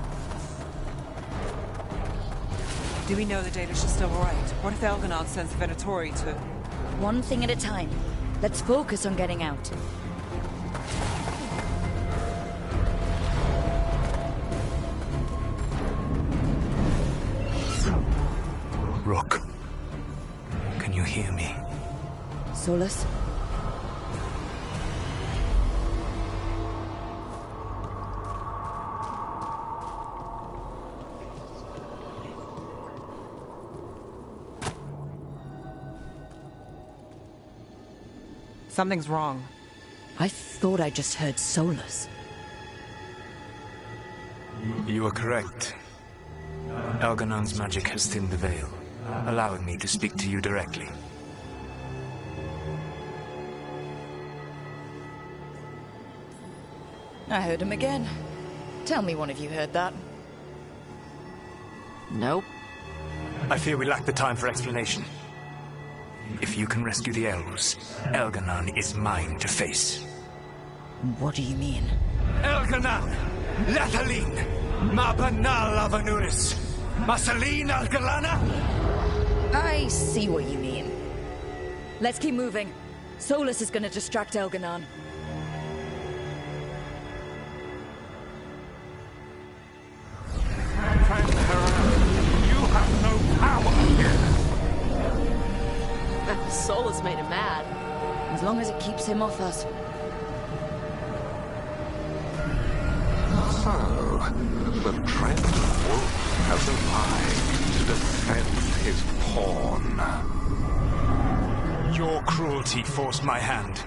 Do we know the Dalish are still alright? What if Elganon sends the Venatori to... One thing at a time. Let's focus on getting out. Rook. Can you hear me? Solus? Something's wrong. I thought I just heard Solus. You are correct. Elganon's magic has thinned the veil, allowing me to speak to you directly. I heard him again. Tell me one of you heard that. Nope. I fear we lack the time for explanation. If you can rescue the elves, Elganon is mine to face. What do you mean? Elganon! Lathalin! Mabanal Avanuris! Masaline Algalana! I see what you mean. Let's keep moving. Solus is gonna distract Elganon. You have no power here! Solus made him mad. As long as it keeps him off us. So, the dreaded wolf has arrived to defend his pawn. Your cruelty forced my hand.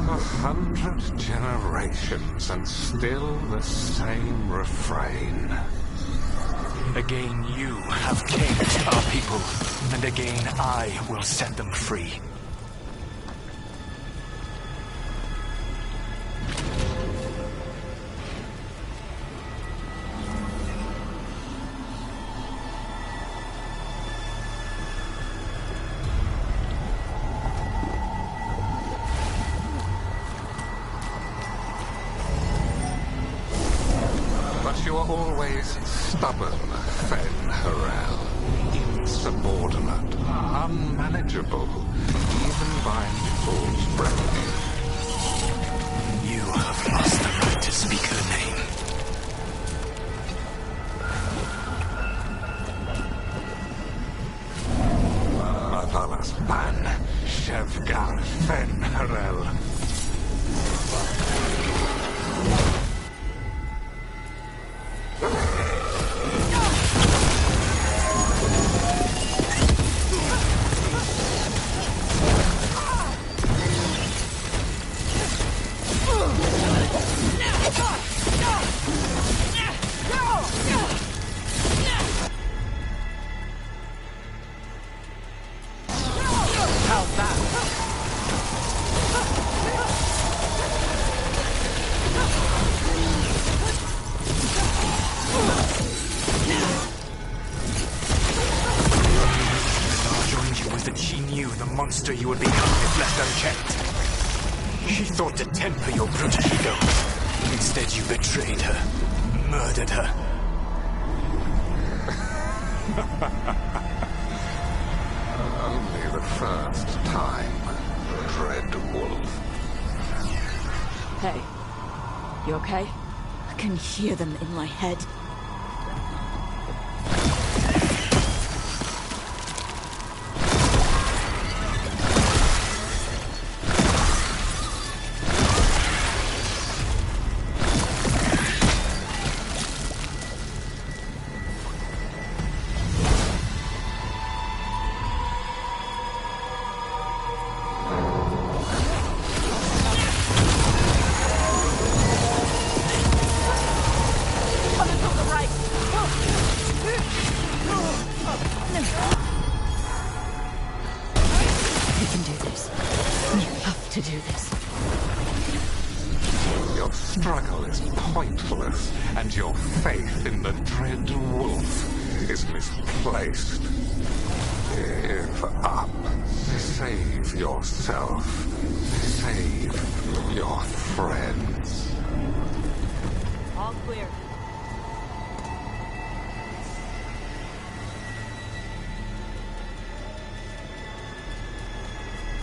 100 generations and still the same refrain. Again you have caged our people, and again I will set them free. But you are always stubborn, Fen-Harel. Insubordinate, unmanageable, even by Nipple's breath. You have lost the right to speak her name. Mavalas Ban, Shevgar Fen-Harel. monster you would become if left unchecked. She thought to temper your brutal ego. Instead, you betrayed her, murdered her. Only the first time, Dread Wolf. Hey, you okay? I can hear them in my head. And your faith in the Dread Wolf is misplaced. Give up. Save yourself. Save your friends. All clear.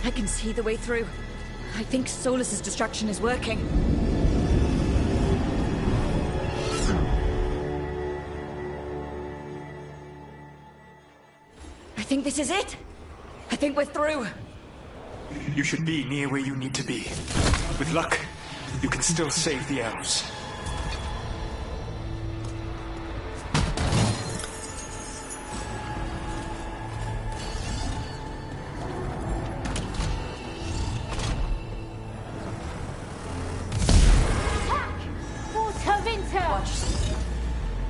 I can see the way through. I think Solas's distraction is working. I think this is it. I think we're through. You should be near where you need to be. With luck, you can still save the elves.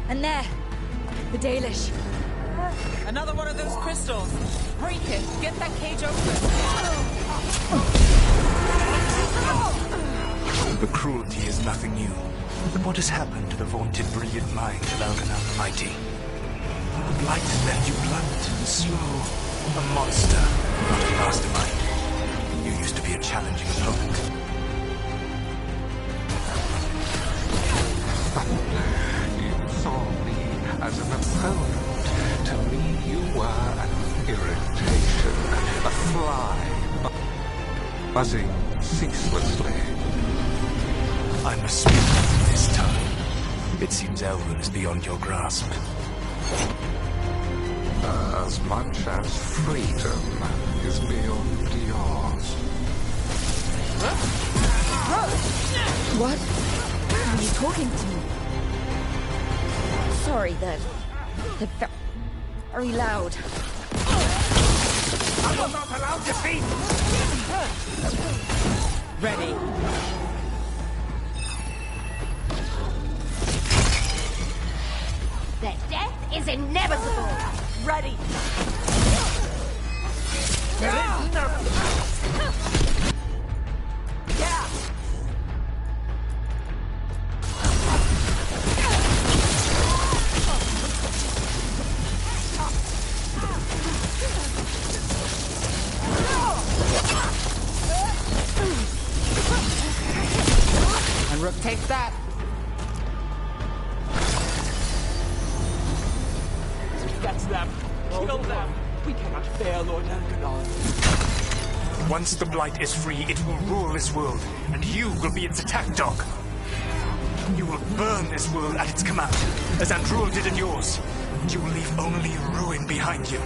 And there, the Dalish. Another one of those crystals. Break it. Get that cage open. The cruelty is nothing new. What has happened to the vaunted brilliant mind of Elganon the Mighty? The blight left you blunt and slow. A monster, not a mastermind. You used to be a challenging opponent. Saw me as an opponent. To me, you were an irritation, a fly, buzzing ceaselessly. I must speak this time. It seems Elven is beyond your grasp. As much as freedom is beyond yours. What? Are you talking to me? Sorry, they're very loud. I was not allowed to speak! Ready. Their death is inevitable. Ready. There is no... Yeah. And Rook takes that. That's them. Kill them. We cannot fail, Lord Elganon. Once the Blight is free, it will rule this world, and you will be its attack dog. You will burn this world at its command, as Andrul did in yours. You will leave only ruin behind you.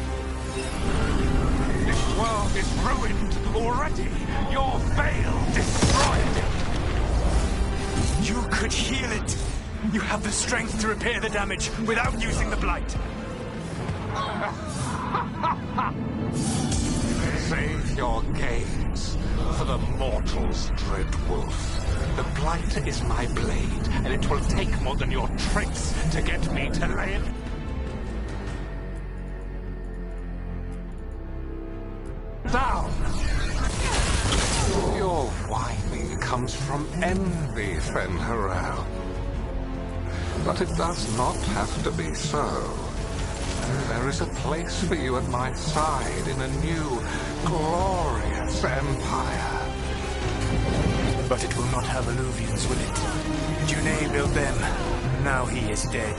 This world is ruined already. Your veil destroyed. You could heal it. You have the strength to repair the damage without using the Blight. Save your gains for the mortals, Dread Wolf. The Blight is my blade, and it will take more than your tricks to get me to lay it down. Your whining comes from envy, Fen'Harel. But it does not have to be so. there is a place for you at my side in a new, glorious empire. But it will not have Illuvians, will it? Junei built them. Now he is dead.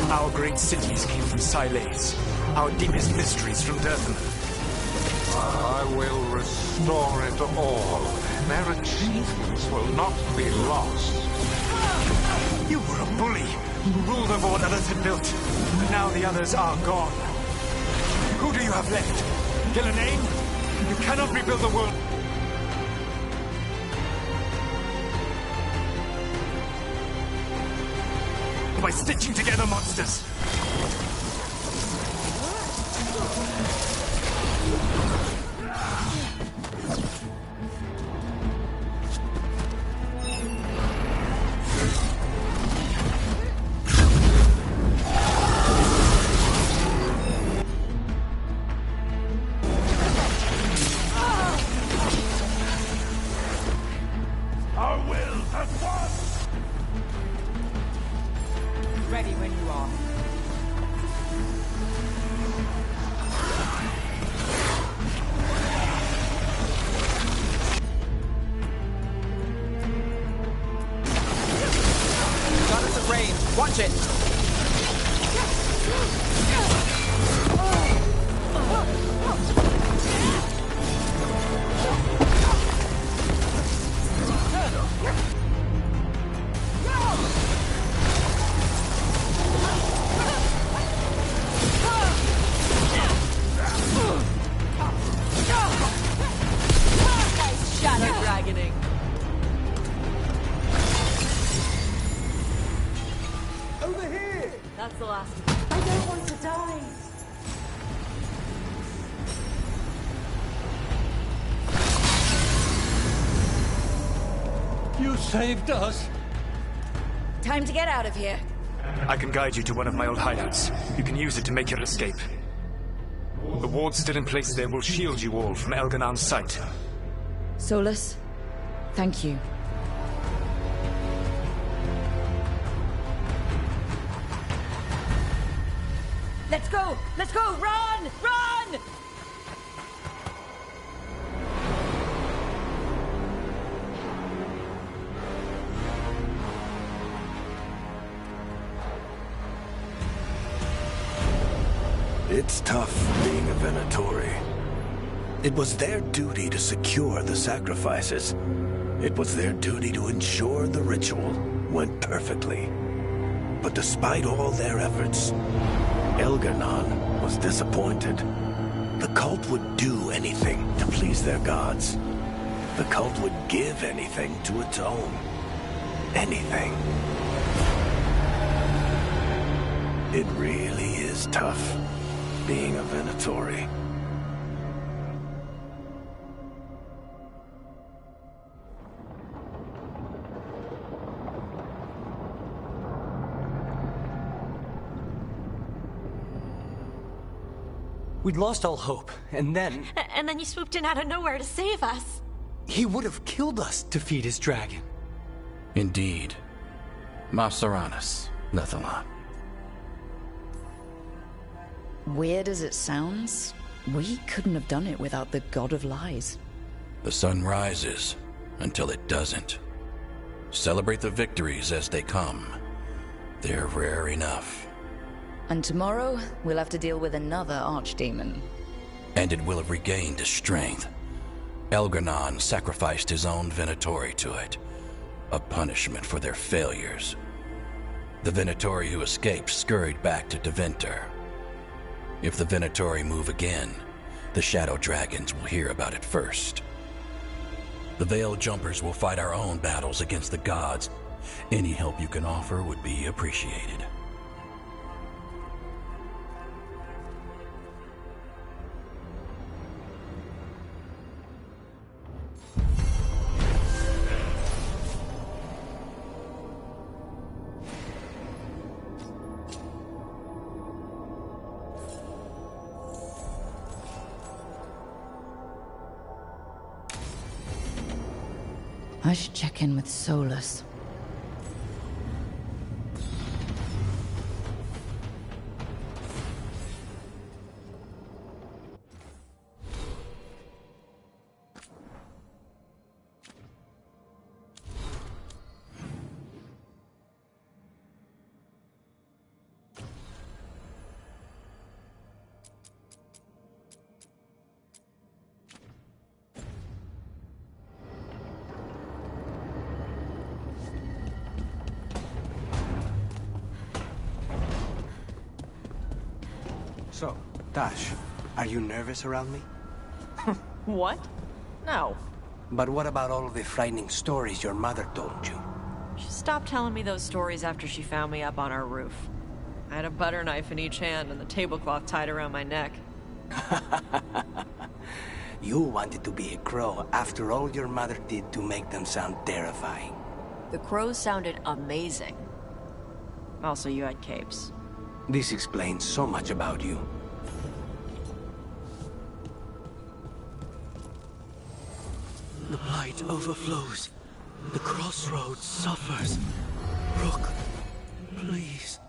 Our great cities came from Siles. Our deepest mysteries from Dirtham. I will restore it all. Their achievements will not be lost. You were a bully who ruled over what others had built. But now the others are gone. Who do you have left? Gillenane? You cannot rebuild the world. By stitching together monsters. Our wills have one! Ready when you are. Got us at range. Watch it. Shadow dragoning. Over here! That's the last. I don't want to die. You saved us! Time to get out of here. I can guide you to one of my old hideouts. You can use it to make your escape. The wards still in place there will shield you all from Elganan's sight. Solus, thank you. Let's go! Let's go! Run! Run! It's tough being a Venatori. It was their duty to secure the sacrifices. It was their duty to ensure the ritual went perfectly. But despite all their efforts, Elganon was disappointed. The cult would do anything to please their gods. The cult would give anything to atone. Anything. It really is tough being a Venatori. We'd lost all hope, and then... And then you swooped in out of nowhere to save us. He would have killed us to feed his dragon. Indeed. Masaranus, Lethalon. Weird as it sounds, we couldn't have done it without the God of Lies. The sun rises until it doesn't. Celebrate the victories as they come. They're rare enough. And tomorrow, we'll have to deal with another archdemon. And it will have regained its strength. Elganon sacrificed his own Venatori to it. A punishment for their failures. The Venatori who escaped scurried back to Deventer. If the Venatori move again, the Shadow Dragons will hear about it first. The Veil Jumpers will fight our own battles against the gods. Any help you can offer would be appreciated. I should check in with Solus. Tash, are you nervous around me? What? No. But what about all of the frightening stories your mother told you? She stopped telling me those stories after she found me up on our roof. I had a butter knife in each hand and the tablecloth tied around my neck. You wanted to be a crow after all your mother did to make them sound terrifying. The crows sounded amazing. Also, you had capes. This explains so much about you. The blight overflows. The crossroads suffers. Rook, please.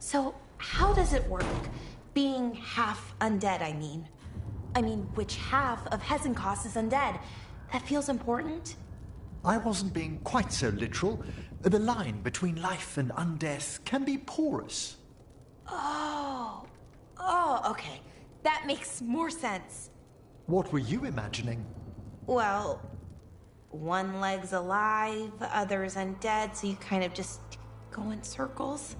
So, how does it work? Being half undead, I mean. Which half of Hezenkos is undead? That feels important? I wasn't being quite so literal. The line between life and undeath can be porous. Oh, okay. That makes more sense. What were you imagining? Well, one leg's alive, other's undead, so you kind of just go in circles.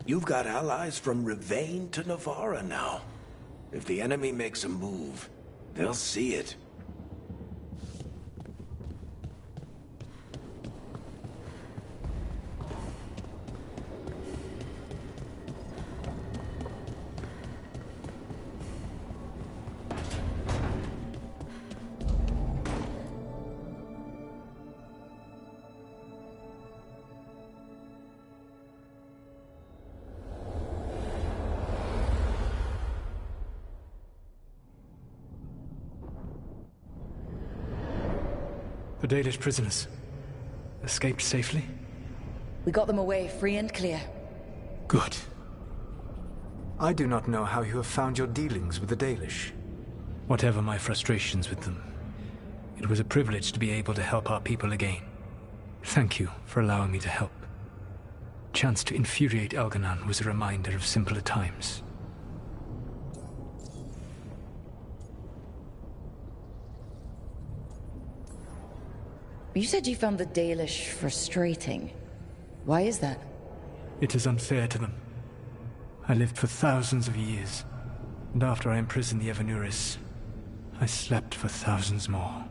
You've got allies from Rivain to Navarra now. If the enemy makes a move, they'll see it. The Dalish prisoners escaped safely? We got them away free and clear. Good. I do not know how you have found your dealings with the Dalish. Whatever my frustrations with them, it was a privilege to be able to help our people again. Thank you for allowing me to help. Chance to infuriate Elganon was a reminder of simpler times. You said you found the Dalish frustrating. Why is that? It is unfair to them. I lived for thousands of years, and after I imprisoned the Evanuris, I slept for thousands more.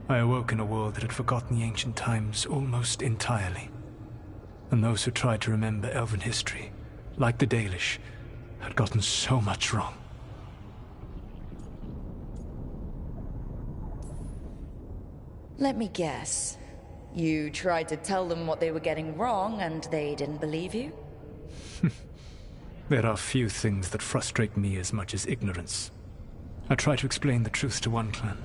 I awoke in a world that had forgotten the ancient times almost entirely. And those who tried to remember Elven history, like the Dalish, had gotten so much wrong. Let me guess. You tried to tell them what they were getting wrong, and they didn't believe you? There are few things that frustrate me as much as ignorance. I tried to explain the truth to one clan.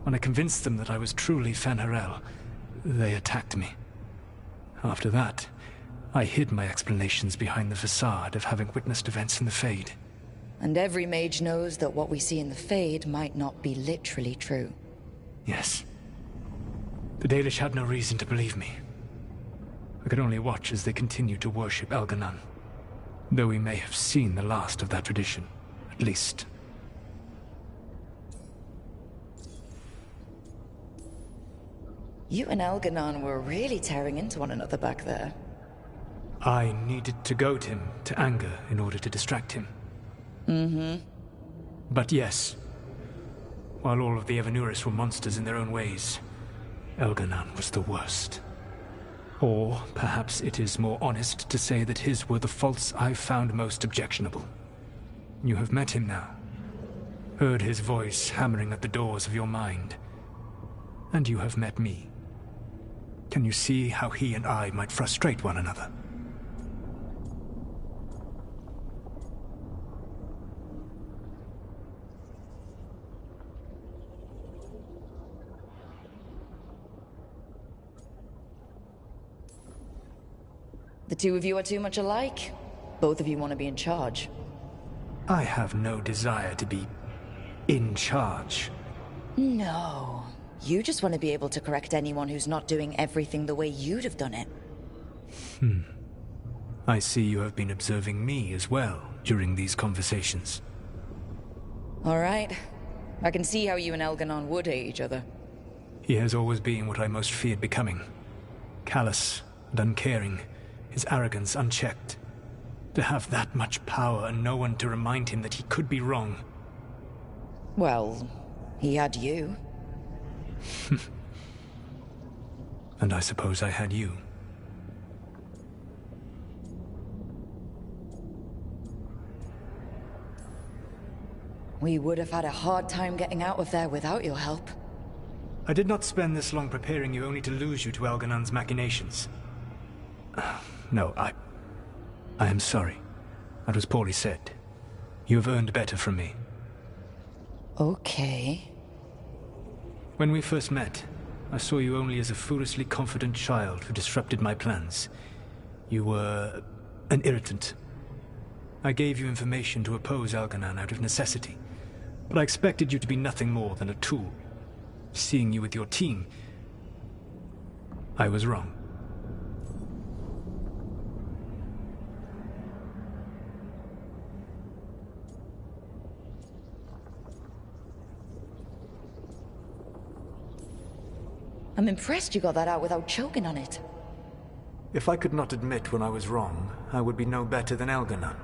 When I convinced them that I was truly Fen'Harel, they attacked me. After that, I hid my explanations behind the facade of having witnessed events in the Fade. And every mage knows that what we see in the Fade might not be literally true. Yes. The Dalish had no reason to believe me. I could only watch as they continued to worship Elganon, though we may have seen the last of that tradition, at least. You and Elganon were really tearing into one another back there. I needed to goad him to anger in order to distract him. Mm-hmm. But yes, while all of the Evanuris were monsters in their own ways, Elganon was the worst. Or perhaps it is more honest to say that his were the faults I found most objectionable. You have met him now, heard his voice hammering at the doors of your mind, and you have met me. Can you see how he and I might frustrate one another? The two of you are too much alike. Both of you want to be in charge. I have no desire to be in charge. No. You just want to be able to correct anyone who's not doing everything the way you'd have done it. I see you have been observing me as well during these conversations. All right. I can see how you and Elganon would hate each other. He has always been what I most feared becoming. Callous and uncaring, his arrogance unchecked. To have that much power and no one to remind him that he could be wrong. Well, he had you. And I suppose I had you. We would have had a hard time getting out of there without your help. I did not spend this long preparing you only to lose you to Elganon's machinations. No, I am sorry. That was poorly said. You have earned better from me. Okay. When we first met, I saw you only as a foolishly confident child who disrupted my plans. You were an irritant. I gave you information to oppose Elganon out of necessity, but I expected you to be nothing more than a tool. Seeing you with your team, I was wrong. I'm impressed you got that out without choking on it. If I could not admit when I was wrong, I would be no better than Elganon.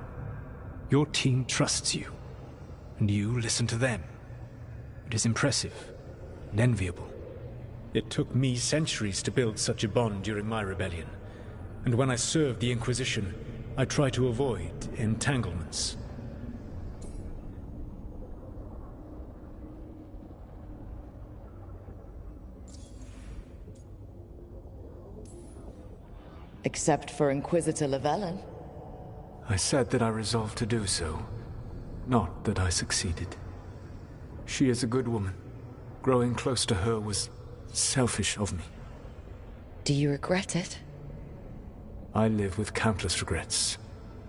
Your team trusts you, and you listen to them. It is impressive and enviable. It took me centuries to build such a bond during my rebellion, and when I served the Inquisition, I tried to avoid entanglements. Except for Inquisitor Llewellyn. I said that I resolved to do so, not that I succeeded. She is a good woman. Growing close to her was Selfish of me. Do you regret it? I live with countless regrets.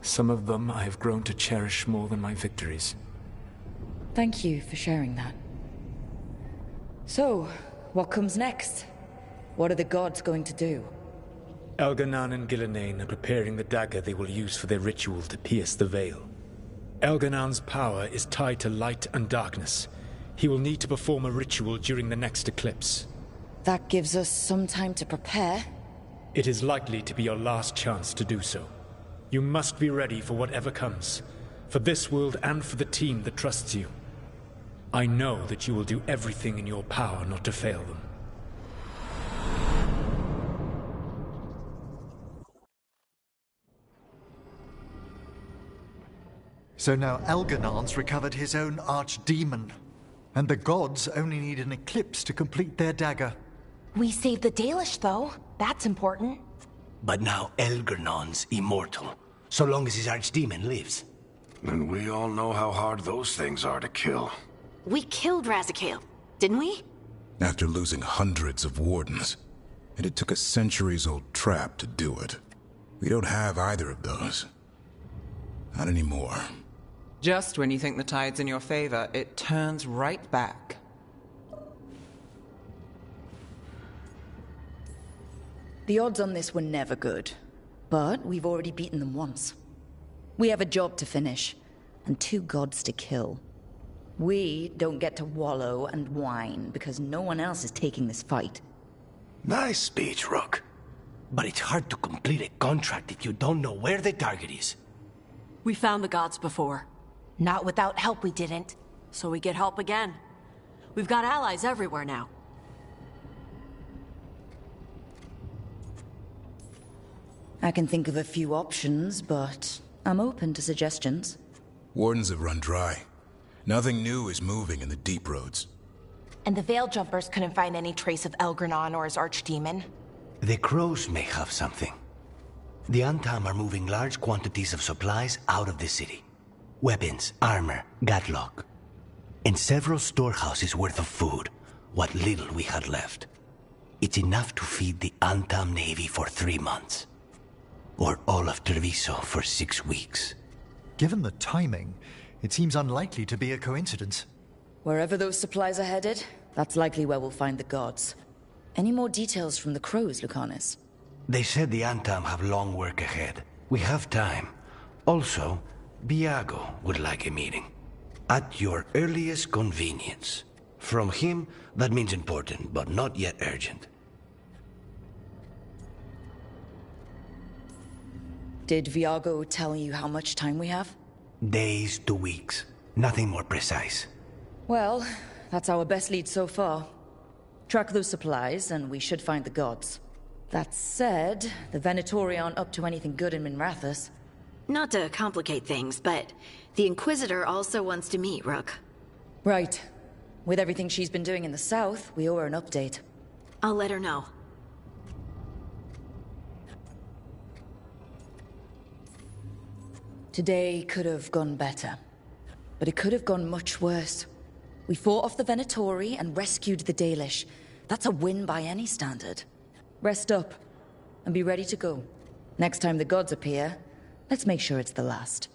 Some of them I have grown to cherish more than my victories. Thank you for sharing that. So, what comes next? What are the gods going to do? Elganon and Gillenane are preparing the dagger they will use for their ritual to pierce the veil. Elganon's power is tied to light and darkness. He will need to perform a ritual during the next eclipse. That gives us some time to prepare. It is likely to be your last chance to do so. You must be ready for whatever comes, for this world and for the team that trusts you. I know that you will do everything in your power not to fail them. So now Elganon's recovered his own archdemon, and the gods only need an eclipse to complete their dagger. We saved the Dalish, though. That's important. But now Elganon's immortal, so long as his archdemon lives. And we all know how hard those things are to kill. We killed Razikale, didn't we? After losing hundreds of wardens. And it took a centuries-old trap to do it. We don't have either of those. Not anymore. Just when you think the tide's in your favor, it turns right back. The odds on this were never good, but we've already beaten them once. We have a job to finish, and 2 gods to kill. We don't get to wallow and whine because no one else is taking this fight. Nice speech, Rook. But it's hard to complete a contract if you don't know where the target is. We found the gods before. Not without help, we didn't. So we get help again. We've got allies everywhere now. I can think of a few options, but I'm open to suggestions. Wardens have run dry. Nothing new is moving in the deep roads. And the Veil Jumpers couldn't find any trace of Elgranon or his archdemon. The crows may have something. The Antam are moving large quantities of supplies out of the city. Weapons, armor, gatlock. And several storehouses worth of food, what little we had left. It's enough to feed the Antam Navy for 3 months. Or all of Treviso for 6 weeks. Given the timing, it seems unlikely to be a coincidence. Wherever those supplies are headed, that's likely where we'll find the gods. Any more details from the crows, Lucanus? They said the Antam have long work ahead. We have time. Also, Biago would like a meeting. At your earliest convenience. From him, that means important, but not yet urgent. Did Viago tell you how much time we have? Days to weeks. Nothing more precise. Well, that's our best lead so far. Track those supplies, and we should find the gods. That said, the Venatori aren't up to anything good in Minrathous. Not to complicate things, but the Inquisitor also wants to meet Rook. Right. With everything she's been doing in the south, we owe her an update. I'll let her know. Today could have gone better, but it could have gone much worse. We fought off the Venatori and rescued the Dalish. That's a win by any standard. Rest up, and be ready to go. Next time the gods appear, let's make sure it's the last.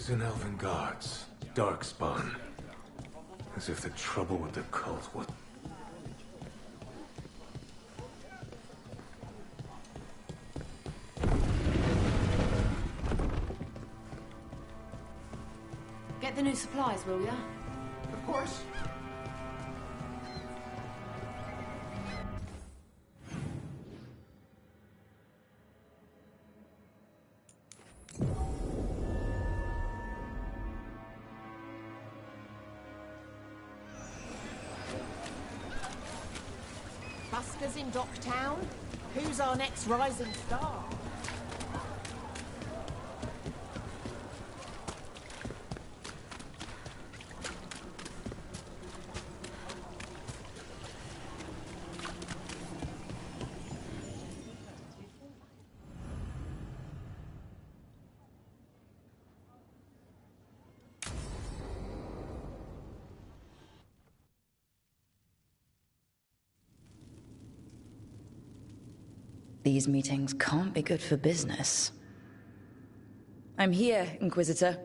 Is in elven gods, darkspawn. As if the trouble with the cult would... Get the new supplies, will ya? Of course. Buskers in Docktown? Who's our next rising star? These meetings can't be good for business. I'm here, Inquisitor.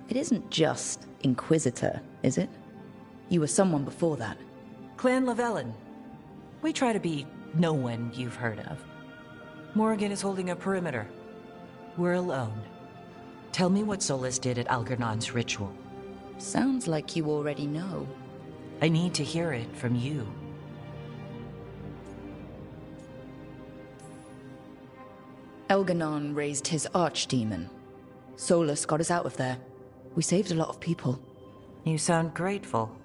It isn't just Inquisitor, is it? You were someone before that. Clan Lavellan. We try to be no one you've heard of. Morrigan is holding a perimeter. We're alone. Tell me what Solus did at Algernon's ritual. Sounds like you already know. I need to hear it from you. Elgernon raised his archdemon. Solus got us out of there. We saved a lot of people. You sound grateful.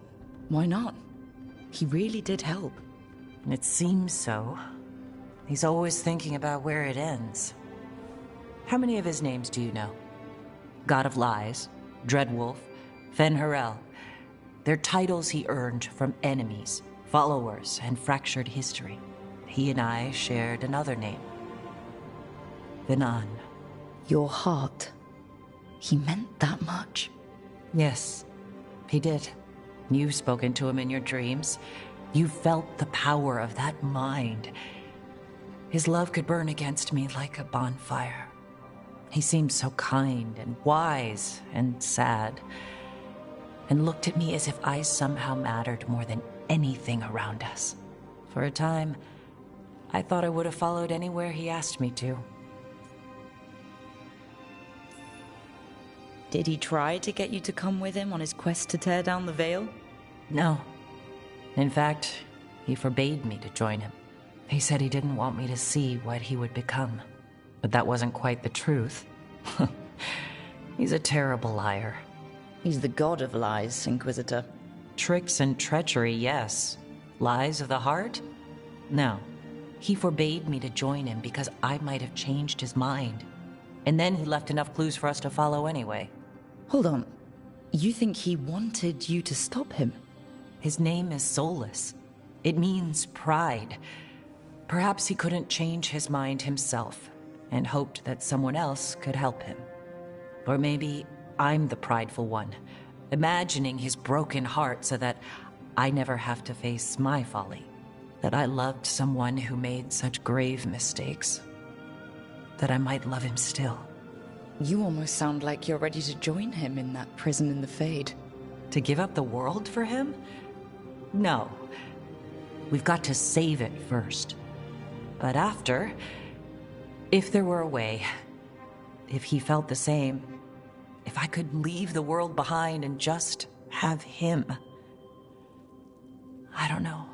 Why not? He really did help. It seems so. He's always thinking about where it ends. How many of his names do you know? God of Lies, Dreadwolf, Fen'Harel. They're titles he earned from enemies, followers, and fractured history. He and I shared another name. Venan. Your heart. He meant that much? Yes, he did. You've spoken to him in your dreams. You felt the power of that mind. His love could burn against me like a bonfire. He seemed so kind and wise and sad, and looked at me as if I somehow mattered more than anything around us. For a time, I thought I would have followed anywhere he asked me to. Did he try to get you to come with him on his quest to tear down the Veil? No. In fact, he forbade me to join him. He said he didn't want me to see what he would become. But that wasn't quite the truth. He's a terrible liar. He's the god of lies, Inquisitor. Tricks and treachery, yes. Lies of the heart? No. He forbade me to join him because I might have changed his mind. And then he left enough clues for us to follow anyway. Hold on. You think he wanted you to stop him? His name is Solus. It means pride. Perhaps he couldn't change his mind himself and hoped that someone else could help him. Or maybe I'm the prideful one, imagining his broken heart so that I never have to face my folly. That I loved someone who made such grave mistakes. That I might love him still. You almost sound like you're ready to join him in that prison in the Fade. To give up the world for him? No. We've got to save it first. But after, if there were a way, if he felt the same, if I could leave the world behind and just have him. I don't know.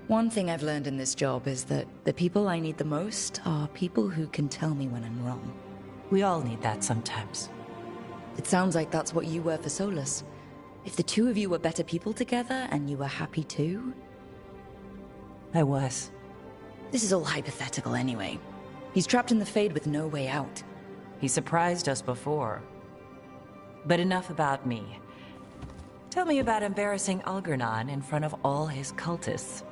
One thing I've learned in this job is that the people I need the most are people who can tell me when I'm wrong. We all need that sometimes. It sounds like that's what you were for Solus. If the two of you were better people together and you were happy too... I was. This is all hypothetical anyway. He's trapped in the Fade with no way out. He surprised us before. But enough about me. Tell me about embarrassing Algernon in front of all his cultists.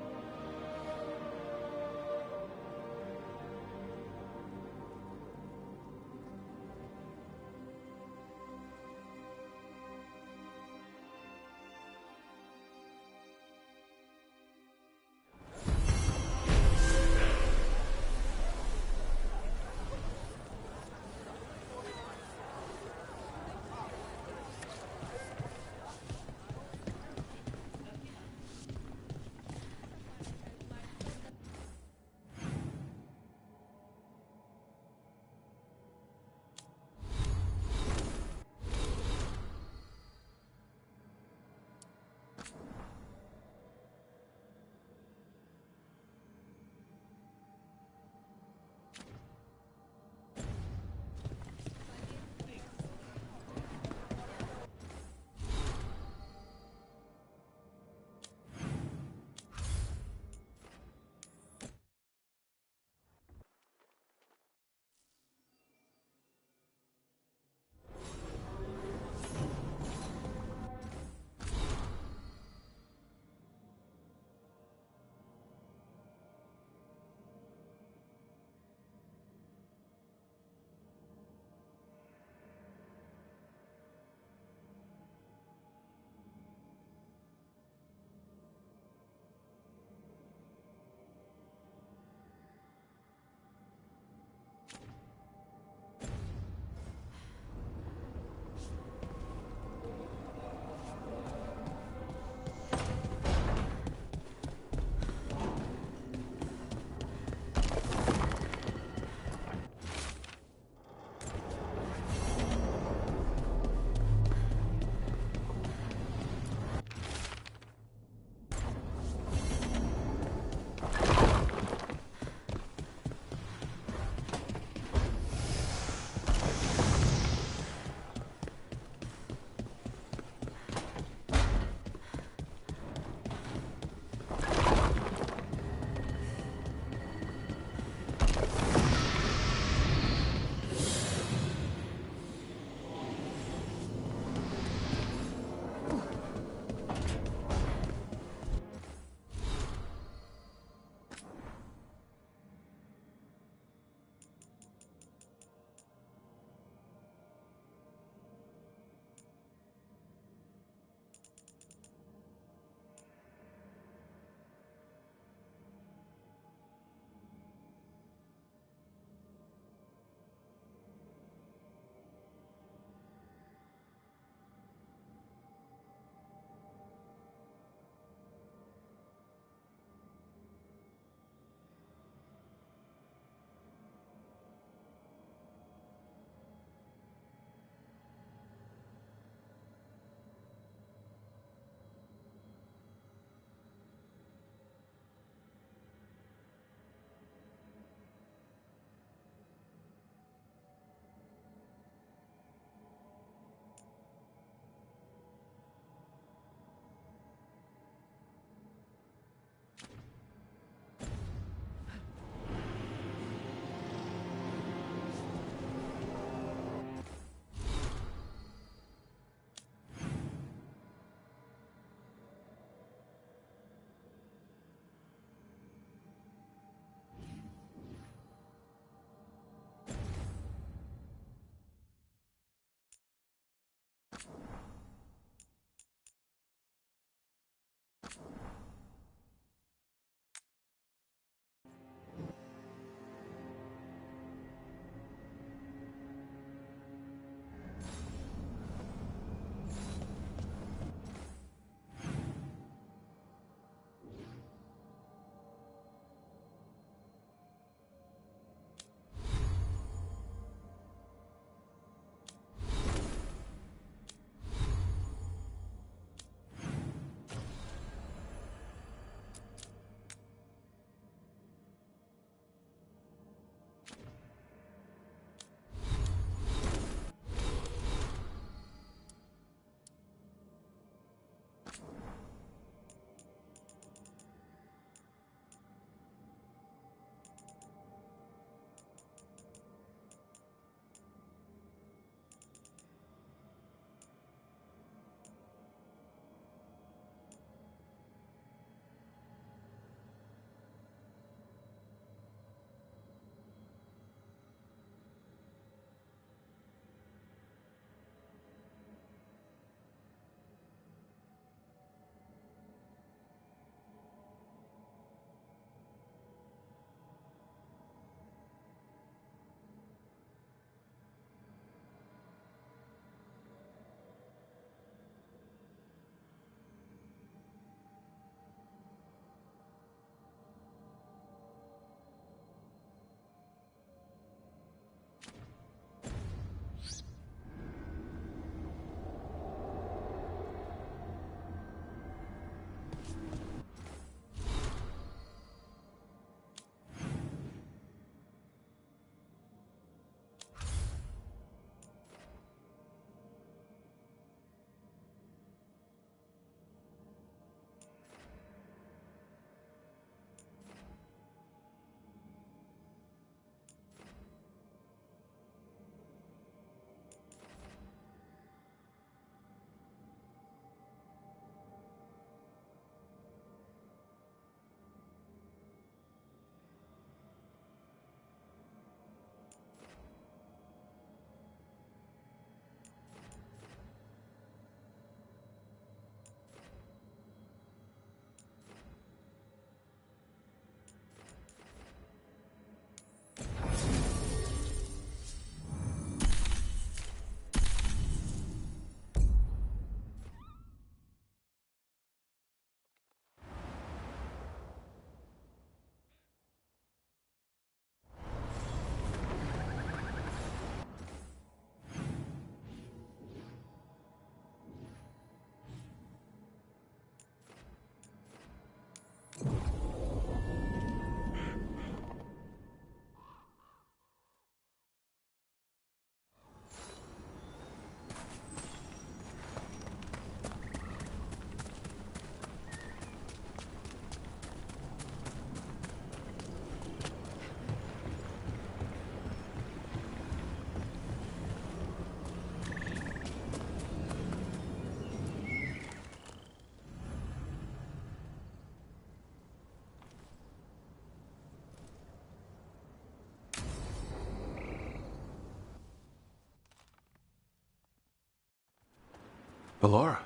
Ballora,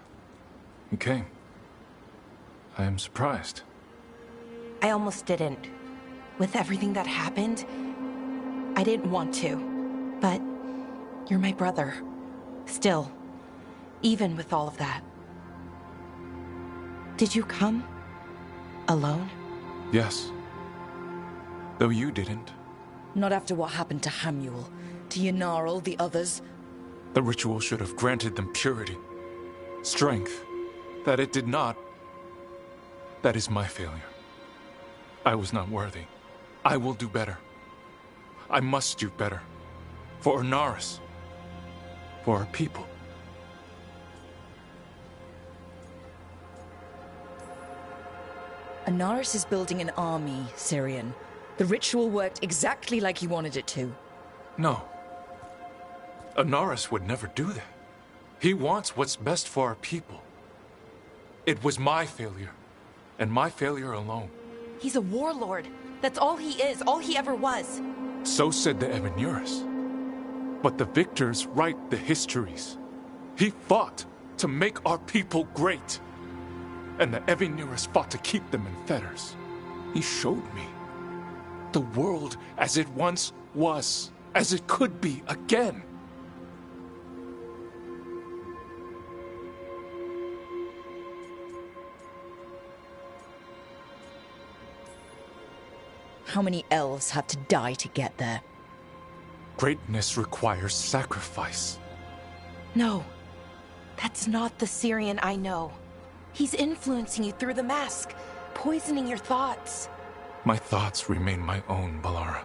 you came. I am surprised. I almost didn't. With everything that happened, I didn't want to. But you're my brother. Still, even with all of that. Did you come? Alone? Yes. Though you didn't. Not after what happened to Hamuel, to Yanarl, the others. The ritual should have granted them purity. Strength. That it did not. That is my failure. I was not worthy. I will do better. I must do better. For Ornaris. For our people. Ornaris is building an army, Syrian. The ritual worked exactly like he wanted it to. No. Ornaris would never do that. He wants what's best for our people. It was my failure. And my failure alone. He's a warlord. That's all he is, all he ever was. So said the Evanuris. But the victors write the histories. He fought to make our people great. And the Evanuris fought to keep them in fetters. He showed me the world as it once was, as it could be again. How many elves had to die to get there? Greatness requires sacrifice. No, that's not the Syrian I know. He's influencing you through the mask, poisoning your thoughts. My thoughts remain my own, Ballora.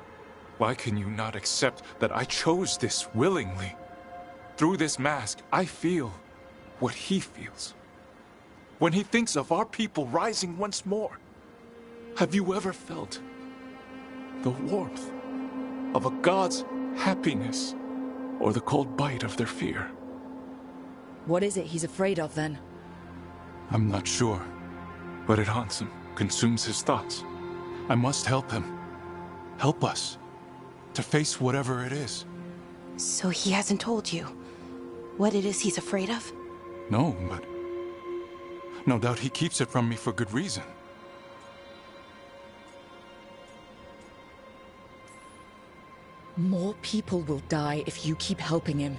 Why can you not accept that I chose this willingly? Through this mask, I feel what he feels. When he thinks of our people rising once more, have you ever felt the warmth of a god's happiness or the cold bite of their fear? What is it he's afraid of, then? I'm not sure, but it haunts him, consumes his thoughts. I must help him. Help us to face whatever it is. So he hasn't told you what it is he's afraid of? No, but no doubt he keeps it from me for good reason. More people will die if you keep helping him.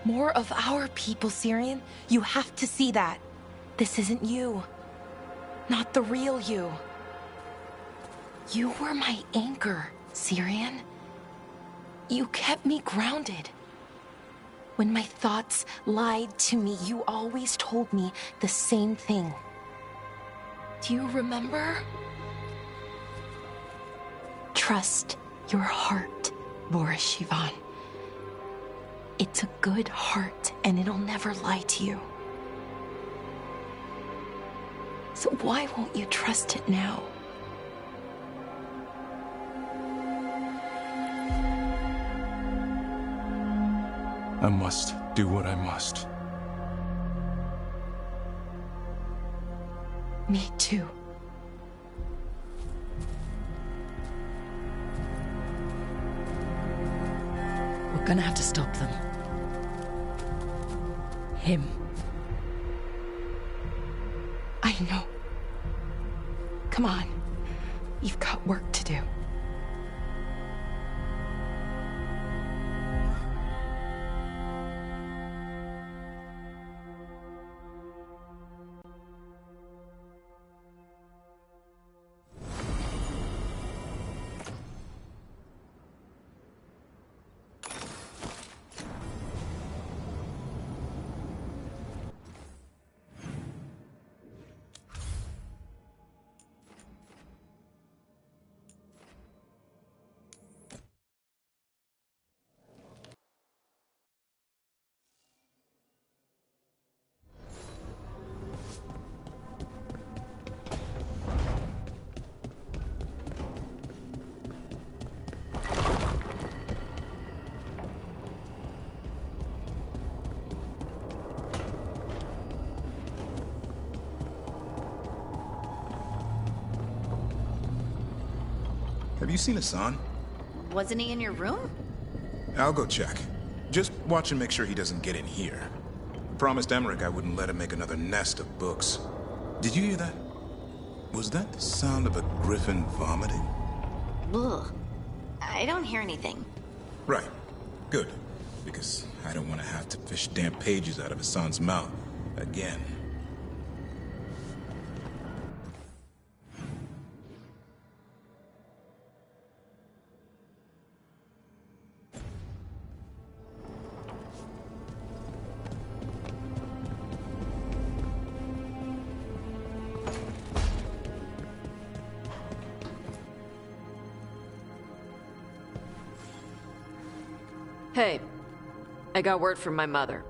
More of our people, Syrian. You have to see that. This isn't you. Not the real you. You were my anchor, Syrian. You kept me grounded. When my thoughts lied to me, you always told me the same thing. Do you remember? Trust your heart, Boris Shivan. It's a good heart, and it'll never lie to you. So why won't you trust it now? I must do what I must. Me too. We're gonna have to stop them. Him. I know. Come on. You've got work to do. Have you seen Hassan? Wasn't he in your room? I'll go check. Just watch and make sure he doesn't get in here. promised Emmerich I wouldn't let him make another nest of books. Did you hear that? Was that the sound of a griffin vomiting? Ugh. I don't hear anything. Right. Good. Because I don't want to have to fish damn pages out of Hassan's mouth again. Hey, I got word from my mother.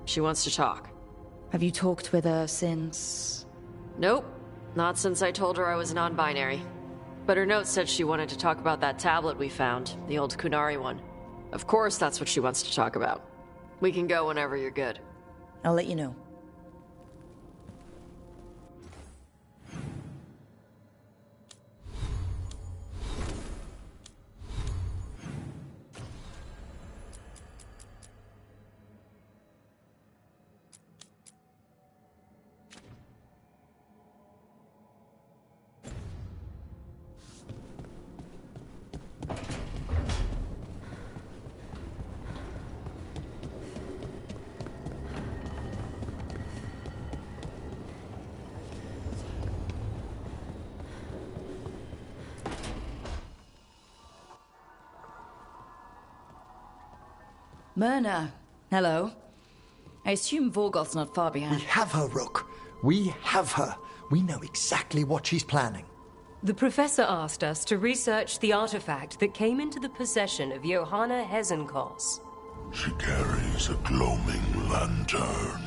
She wants to talk. Have you talked with her since? Nope, not since I told her I was non-binary. But her note said she wanted to talk about that tablet we found, the old Kunari one. Of course that's what she wants to talk about. We can go whenever you're good. I'll let you know. Myrna, hello. I assume Vorgoth's not far behind. We have her, Rook. We have her. We know exactly what she's planning. The professor asked us to research the artifact that came into the possession of Johanna Hezenkos. She carries a gloaming lantern.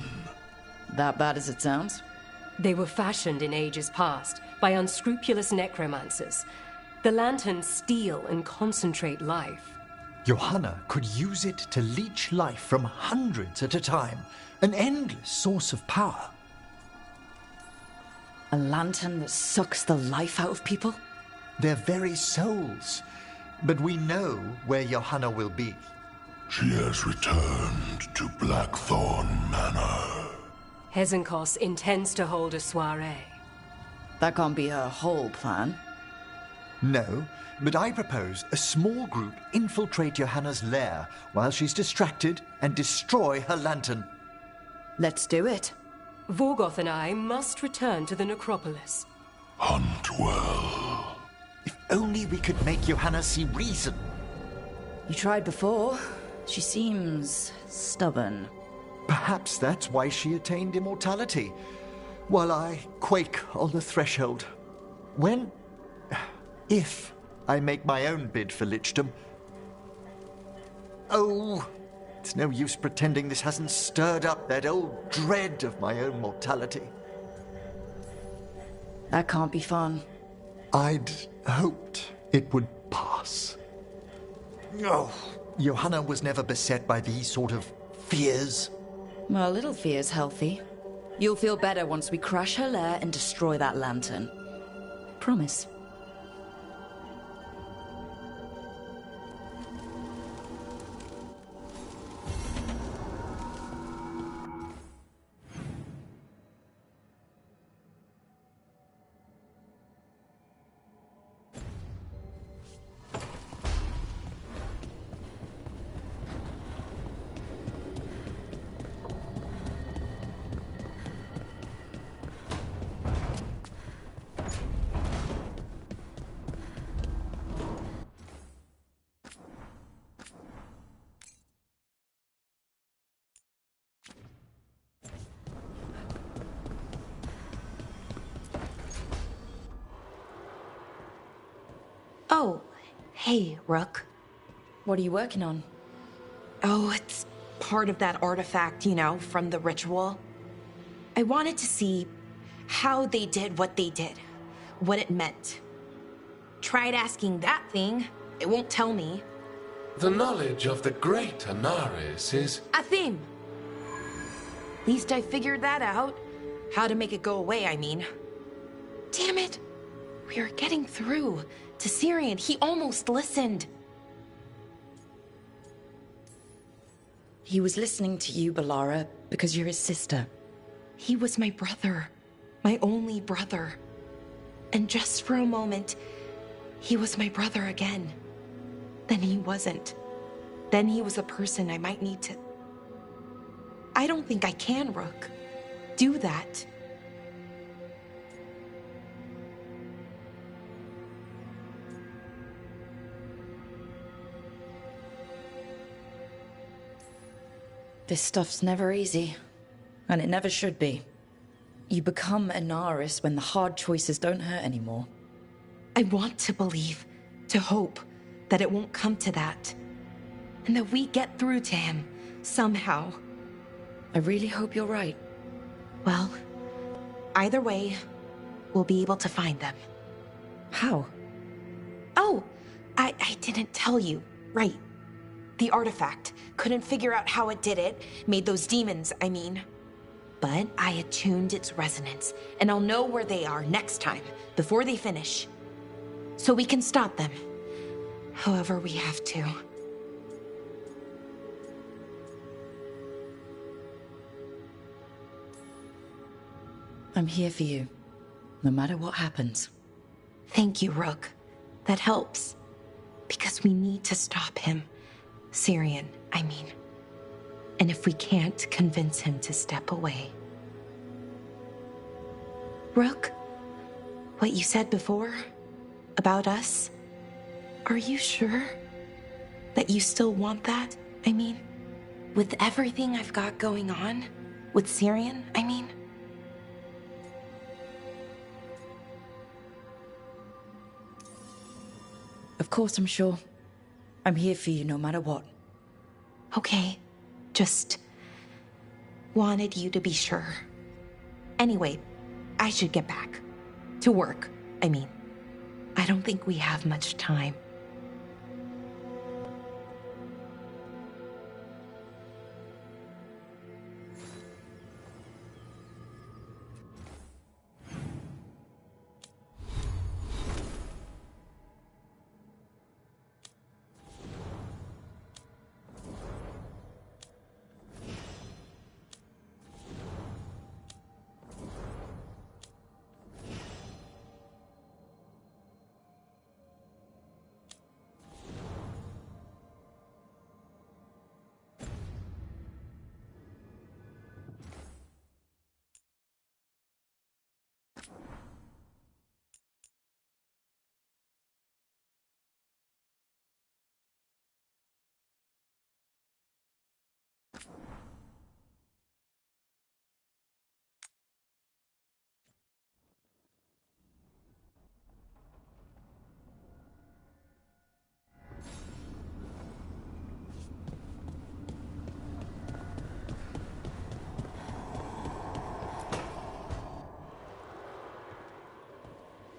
That bad as it sounds? They were fashioned in ages past by unscrupulous necromancers. The lanterns steal and concentrate life. Johanna could use it to leech life from hundreds at a time. An endless source of power. A lantern that sucks the life out of people? Their very souls. But we know where Johanna will be. She has returned to Blackthorn Manor. Hezenkos intends to hold a soiree. That can't be her whole plan. No, but I propose a small group infiltrate Johanna's lair while she's distracted and destroy her lantern. Let's do it. Vorgoth and I must return to the necropolis. Hunt well. If only we could make Johanna see reason. You tried before. She seems stubborn. Perhaps that's why she attained immortality, while I quake on the threshold. If I make my own bid for lichdom. Oh, it's no use pretending this hasn't stirred up that old dread of my own mortality. That can't be fun. I'd hoped it would pass. Oh, Johanna was never beset by these sort of fears. Well, a little fear's healthy. You'll feel better once we crash her lair and destroy that lantern. Promise. Oh, hey, Rook. What are you working on? Oh, it's part of that artifact, you know, from the ritual. I wanted to see how they did what they did, what it meant. Tried asking that thing, it won't tell me. The knowledge of the great Anaris is... Athim! Least I figured that out. How to make it go away, I mean. Damn it! We are getting through. To Syrian, he almost listened. He was listening to you, Balara, because you're his sister. He was my brother. My only brother. And just for a moment, he was my brother again. Then he wasn't. Then he was a person I might need to... I don't think I can, Rook. Do that. This stuff's never easy, and it never should be. You become Inaris when the hard choices don't hurt anymore. I want to believe, to hope, that it won't come to that. And that we get through to him, somehow. I really hope you're right. Well, either way, we'll be able to find them. How? Oh, I didn't tell you. Right. The artifact. Couldn't figure out how it did it. Made those demons, I mean. But I attuned its resonance, and I'll know where they are next time, before they finish. So we can stop them. However we have to. I'm here for you, no matter what happens. Thank you, Rook. That helps. Because we need to stop him. Syrian, I mean. And if we can't convince him to step away... Rook, what you said before about us, are you sure that you still want that? I mean, with everything I've got going on, with Syrian, I mean? Of course I'm sure. I'm here for you no matter what. Okay, just wanted you to be sure. Anyway, I should get back. To work, I mean. I don't think we have much time.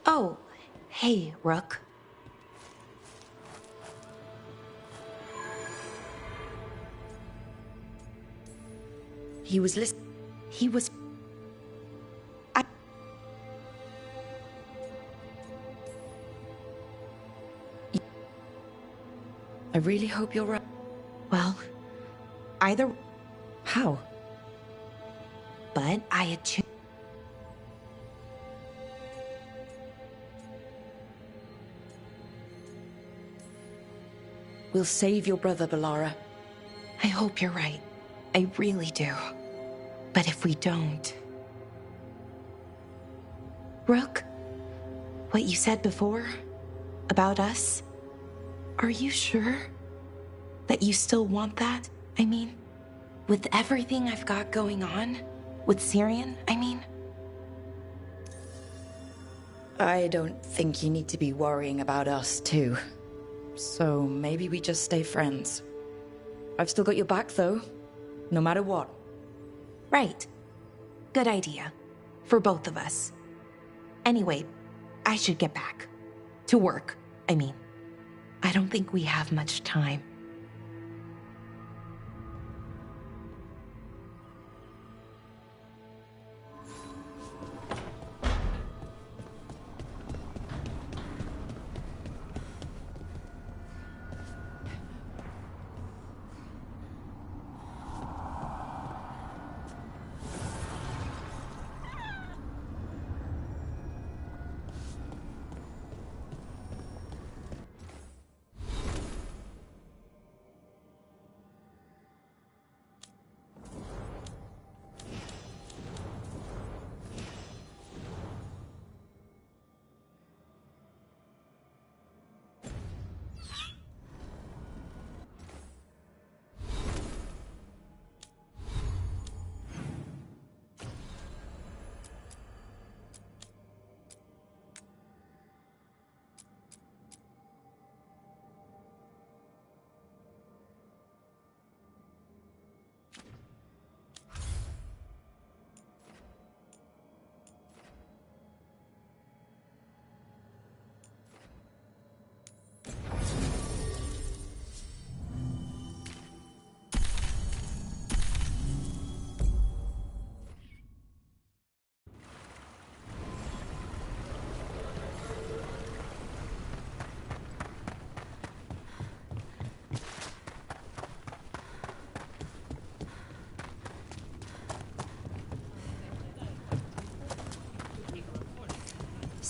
Oh, hey, Rook. He was I really hope you're right. Well, either... How? But I attuned... We'll save your brother, Balara. I hope you're right. I really do. But if we don't... Rook, what you said before about us, are you sure that you still want that? I mean, with everything I've got going on, with Syrian, I mean? I don't think you need to be worrying about us, too. So maybe we just stay friends. I've still got your back, though, no matter what. Right. Good idea. For both of us. Anyway, I should get back. To work, I mean. I don't think we have much time.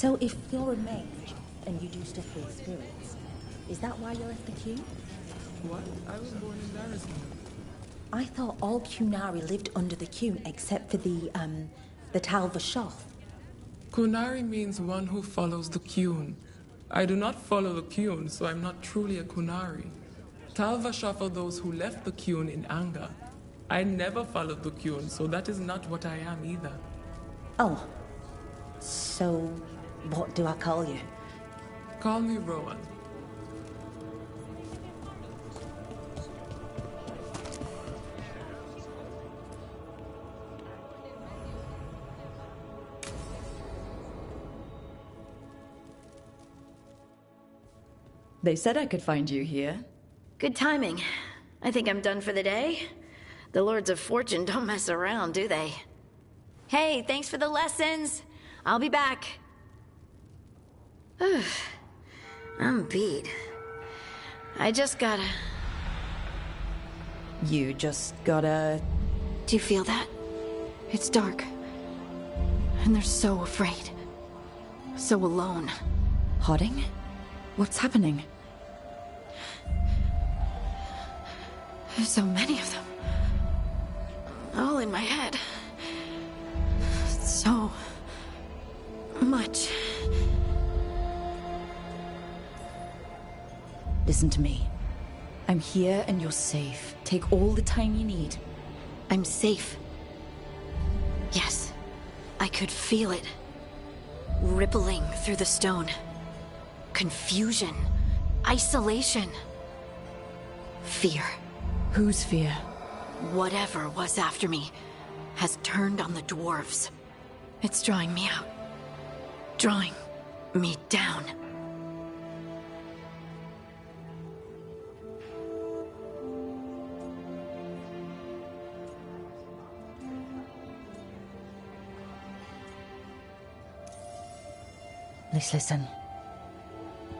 So if you're a mage and you do stuff with spirits, is that why you're at the queue? What? I was born in Daristan. I thought all Qunari lived under the Qun except for the Tal Vashoth. Qunari means one who follows the Qun. I do not follow the Qun, so I'm not truly a Qunari. Tal Vashoth are those who left the Qun in anger. I never followed the Qun, so that is not what I am either. Oh. So, what do I call you? Call me Rowan. They said I could find you here. Good timing. I think I'm done for the day. The Lords of Fortune don't mess around, do they? Hey, thanks for the lessons. I'll be back. I'm beat. I just gotta... You just gotta... Do you feel that? It's dark. And they're so afraid. So alone. Hodding? What's happening? There's so many of them. All in my head. So... much. Listen to me. I'm here and you're safe. Take all the time you need. I'm safe. Yes. I could feel it. Rippling through the stone. Confusion. Isolation. Fear. Whose fear? Whatever was after me has turned on the dwarves. It's drawing me out. Drawing me down. Listen.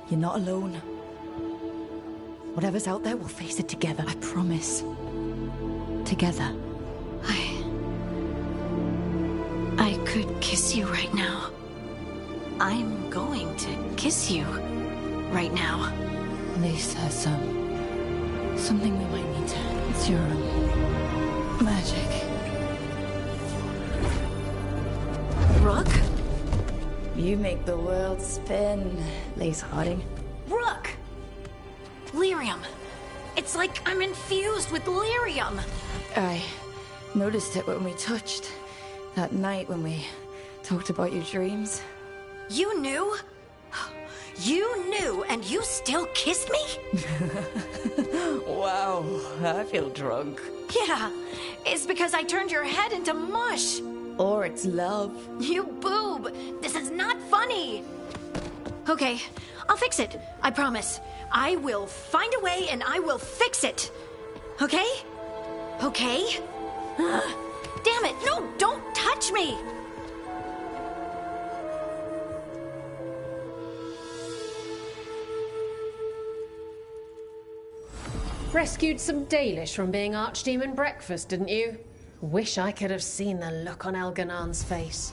You're not alone. Whatever's out there, we'll face it together. I promise. Together. I could kiss you right now. I'm going to kiss you right now. This has something we might need to... It's your magic. Rook? You make the world spin, Lace Harding. Rook! Lyrium. It's like I'm infused with lyrium. I noticed it when we touched. That night when we talked about your dreams. You knew? You knew and you still kissed me? Wow, I feel drunk. Yeah, it's because I turned your head into mush. Or it's love. You boob! This is not funny! Okay, I'll fix it. I promise. I will find a way and I will fix it. Okay? Okay? Damn it! No, don't touch me! Rescued some Dalish from being Archdemon breakfast, didn't you? Wish I could have seen the look on Elganon's face.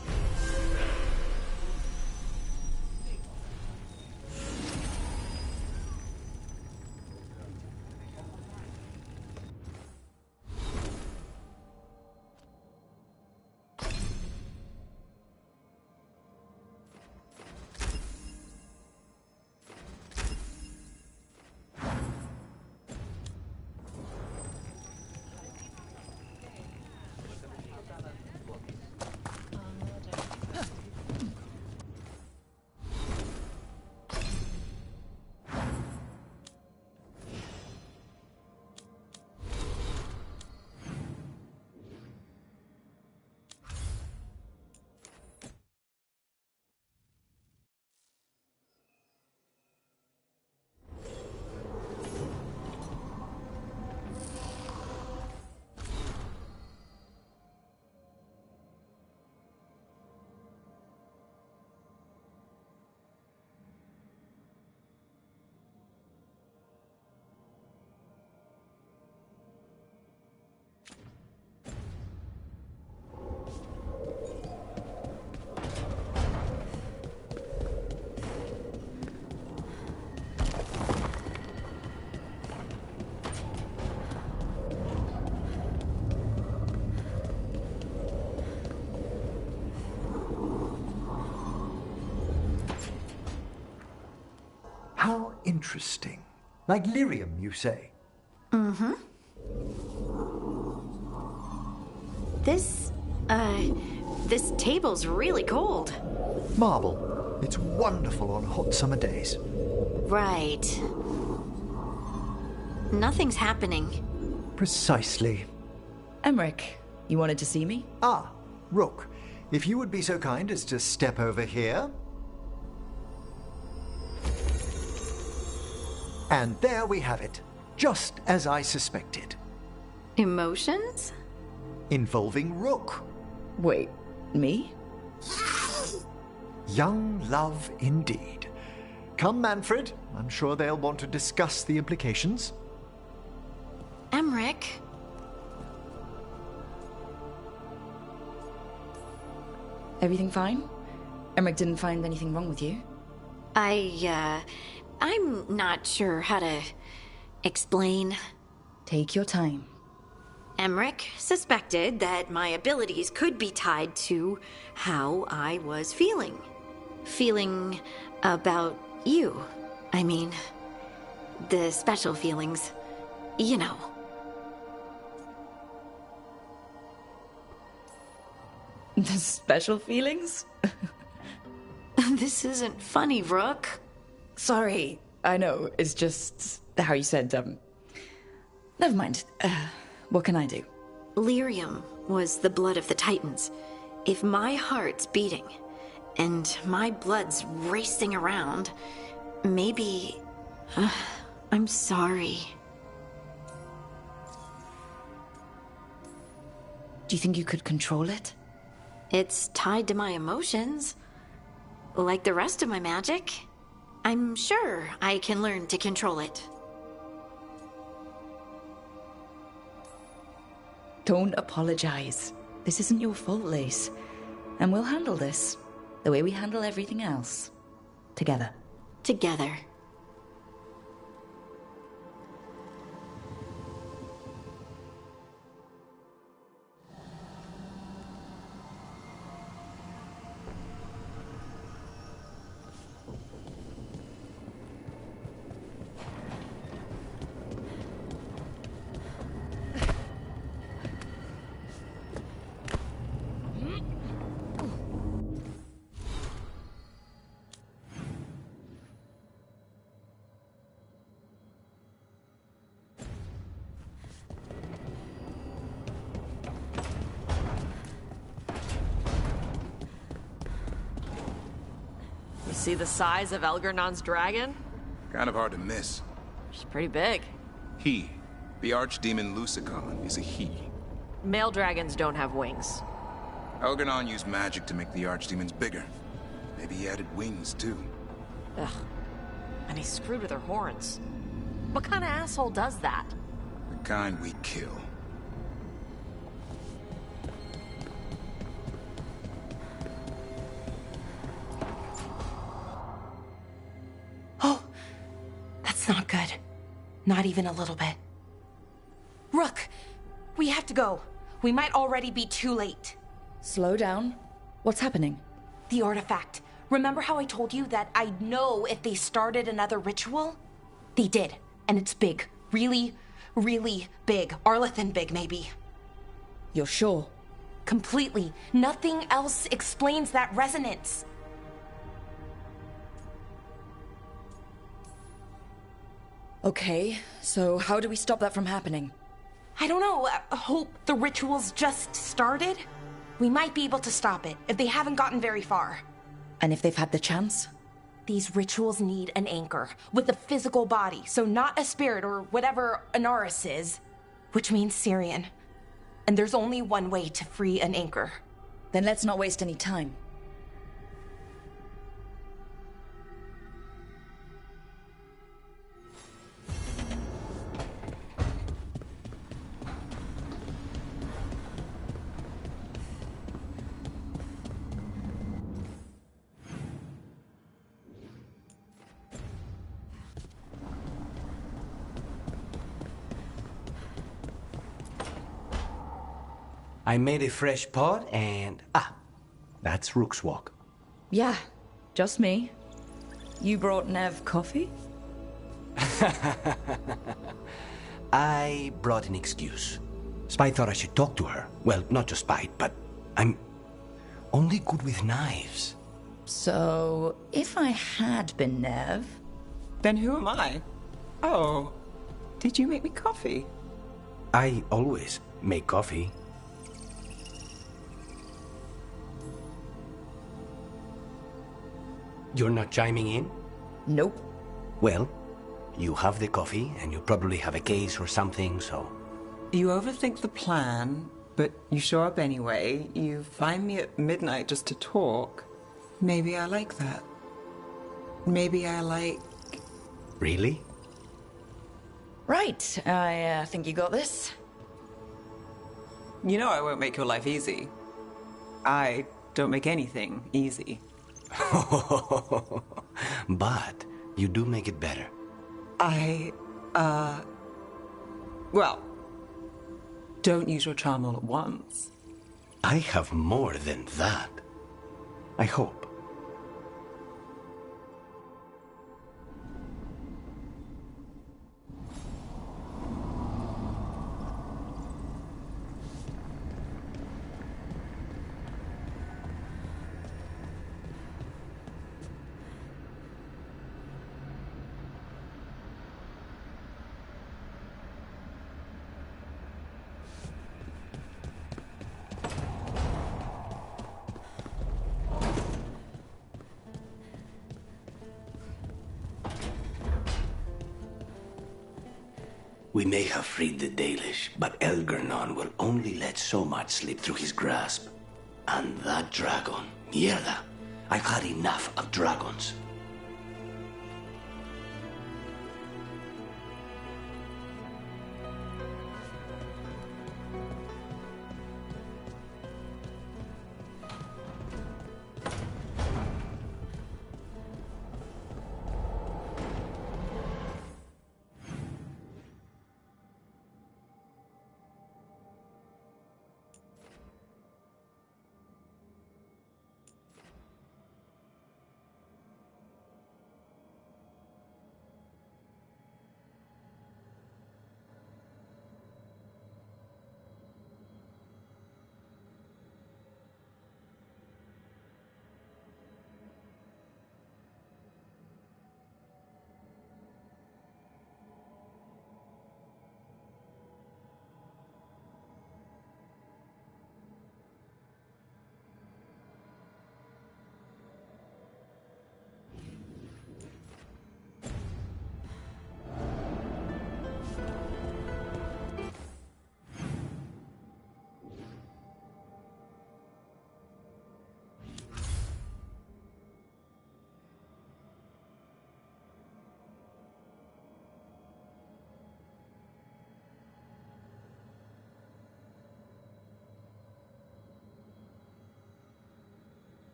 interesting. Like lyrium, you say? Mm-hmm. This table's really cold. Marble. It's wonderful on hot summer days. Right. Nothing's happening. Precisely. Emmerich, you wanted to see me? Ah, Rook. If you would be so kind as to step over here. And there we have it. Just as I suspected. Emotions? Involving Rook. Wait, me? Young love indeed. Come, Manfred. I'm sure they'll want to discuss the implications. Emmerich? Everything fine? Emmerich didn't find anything wrong with you? I'm not sure how to explain. Take your time. Emmerich suspected that my abilities could be tied to how I was feeling. Feeling about you. I mean, the special feelings. You know. The special feelings? This isn't funny, Rook. Sorry, I know, it's just how you said, Never mind. What can I do? Lyrium was the blood of the Titans. If my heart's beating, and my blood's racing around, maybe... I'm sorry. Do you think you could control it? It's tied to my emotions. Like the rest of my magic. I'm sure I can learn to control it. Don't apologize. This isn't your fault, Lace. And we'll handle this the way we handle everything else. Together. Together. See the size of Elgernon's dragon? Kind of hard to miss. She's pretty big. He, the archdemon Lucicon, is a he. Male dragons don't have wings. Elgernon used magic to make the archdemons bigger. Maybe he added wings, too. Ugh. And he screwed with her horns. What kind of asshole does that? The kind we kill. That's not good. Not even a little bit. Rook! We have to go. We might already be too late. Slow down. What's happening? The artifact. Remember how I told you that I'd know if they started another ritual? They did. And it's big. Really, really big. Arlethan big, maybe. You're sure? Completely. Nothing else explains that resonance. Okay, so how do we stop that from happening? I don't know. Hope the ritual's just started? We might be able to stop it if they haven't gotten very far. And if they've had the chance? These rituals need an anchor with a physical body, so not a spirit or whatever Anaris is, which means Syrian. And there's only one way to free an anchor. Then let's not waste any time. I made a fresh pot and... that's Rook's walk. Yeah, just me. You brought Nev coffee? I brought an excuse. Spite thought I should talk to her. Well, not just Spite, but I'm only good with knives. So, if I had been Nev... Then who am I? Oh, did you make me coffee? I always make coffee. You're not chiming in? Nope. Well, you have the coffee, and you probably have a case or something, so... You overthink the plan, but you show up anyway. You find me at midnight just to talk. Maybe I like that. Maybe I like... Really? Right, I think you got this. You know I won't make your life easy. I don't make anything easy. But you do make it better. Well, don't use your charm all at once. I have more than that. I hope. We may have freed the Dalish, but Elgernon will only let so much slip through his grasp. And that dragon, mierda. I've had enough of dragons.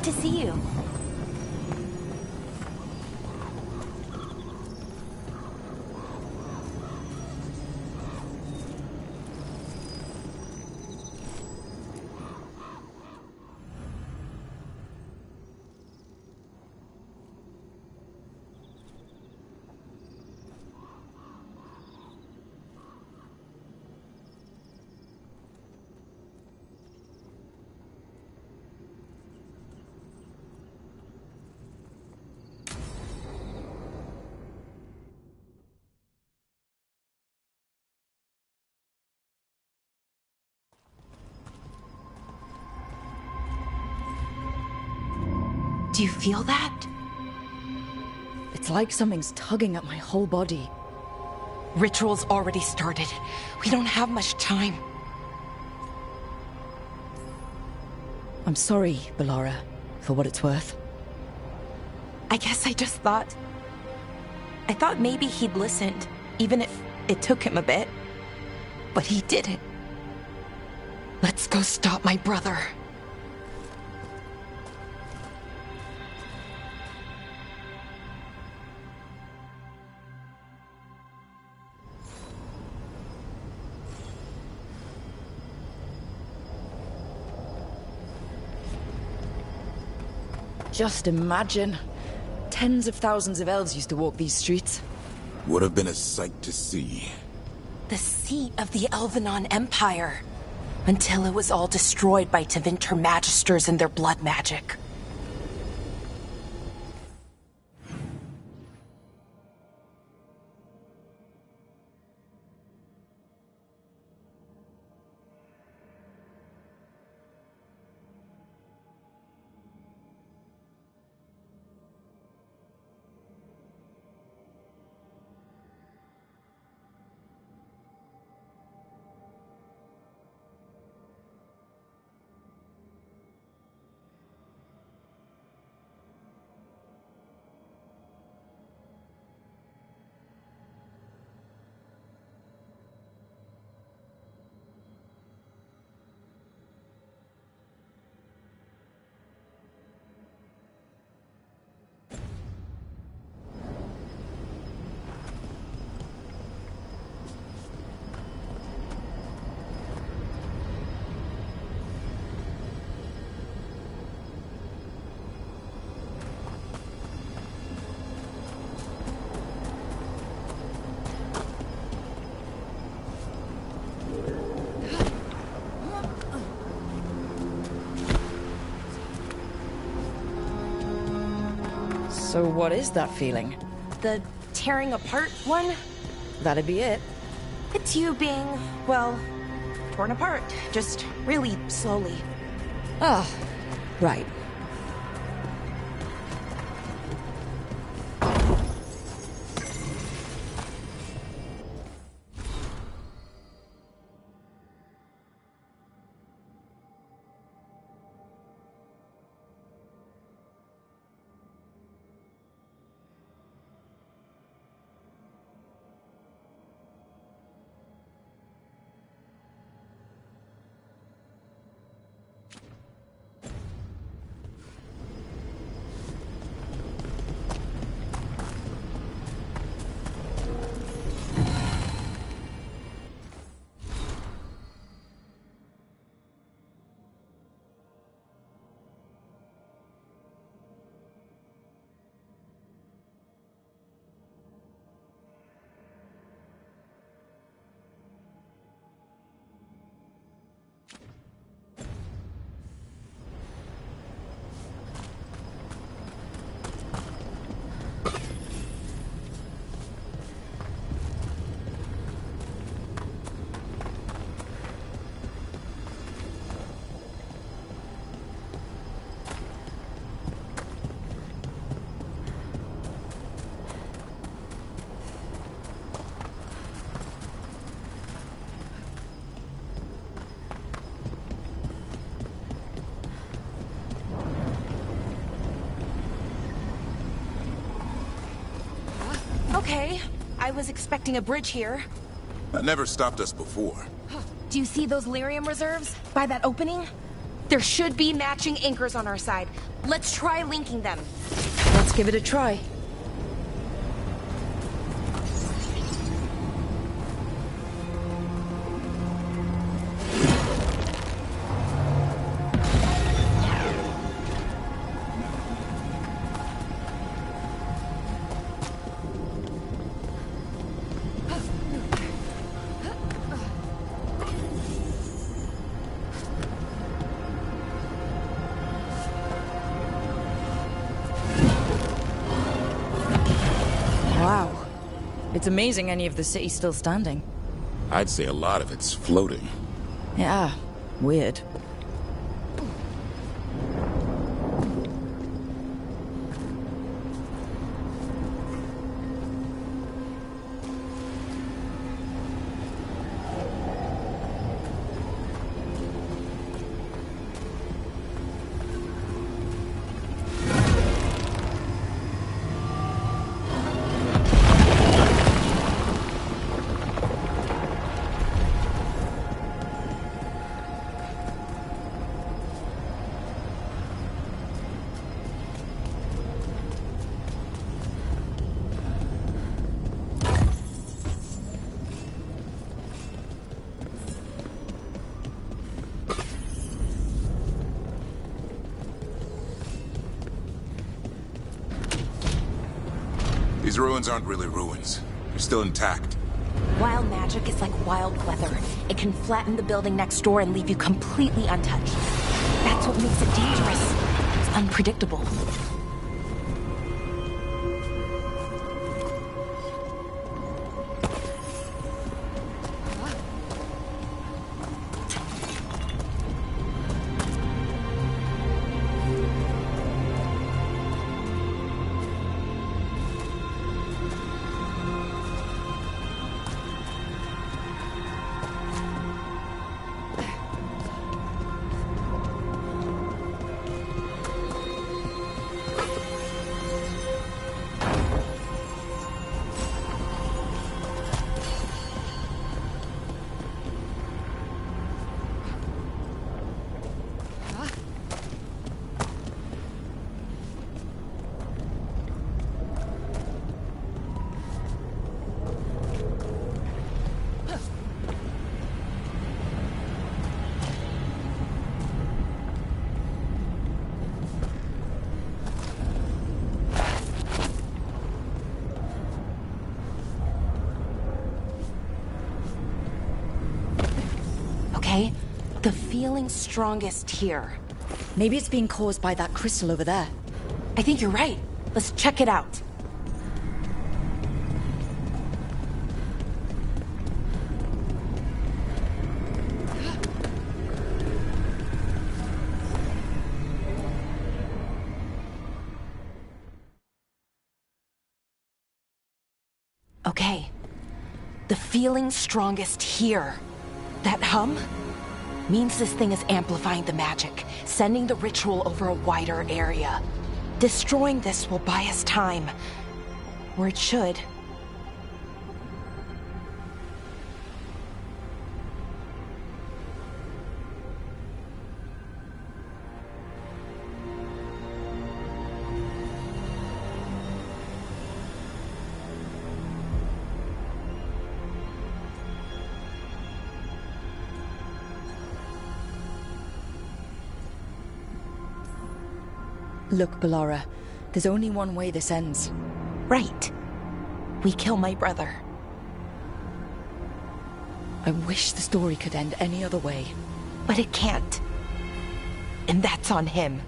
Glad to see you. Do you feel that? It's like something's tugging at my whole body. Ritual's already started. We don't have much time. I'm sorry, Bellara, for what it's worth. I guess I just thought... I thought maybe he'd listened, even if it took him a bit. But he didn't. Let's go stop my brother. Just imagine. Tens of thousands of elves used to walk these streets. Would have been a sight to see. The seat of the Elvenon Empire. Until it was all destroyed by Tevinter Magisters and their blood magic. So what is that feeling? The tearing apart one? That'd be it. It's you being, well, torn apart. Just really slowly. Ah, right. Okay, I was expecting a bridge here. That never stopped us before. Do you see those lyrium reserves by that opening? There should be matching anchors on our side. Let's try linking them. Let's give it a try. It's amazing any of the city's still standing. I'd say a lot of it's floating. Yeah, weird. These ruins aren't really ruins. They're still intact. Wild magic is like wild weather. It can flatten the building next door and leave you completely untouched. That's what makes it dangerous. It's unpredictable. Okay? The feeling's strongest here. Maybe it's being caused by that crystal over there. I think you're right. Let's check it out. Okay. The feeling's strongest here. That hum means this thing is amplifying the magic, sending the ritual over a wider area. Destroying this will buy us time. Or it should. Look, Ballora, there's only one way this ends. Right. We kill my brother. I wish the story could end any other way. But it can't. And that's on him.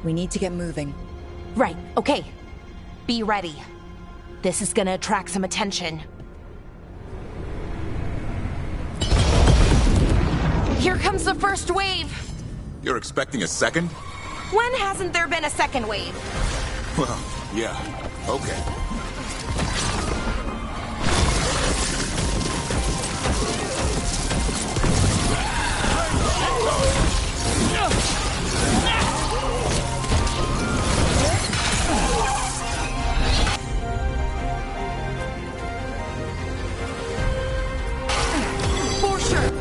We need to get moving. Right, okay. Be ready. This is gonna attract some attention. Here comes the first wave! You're expecting a second? When hasn't there been a second wave? Well, yeah. Okay. For sure.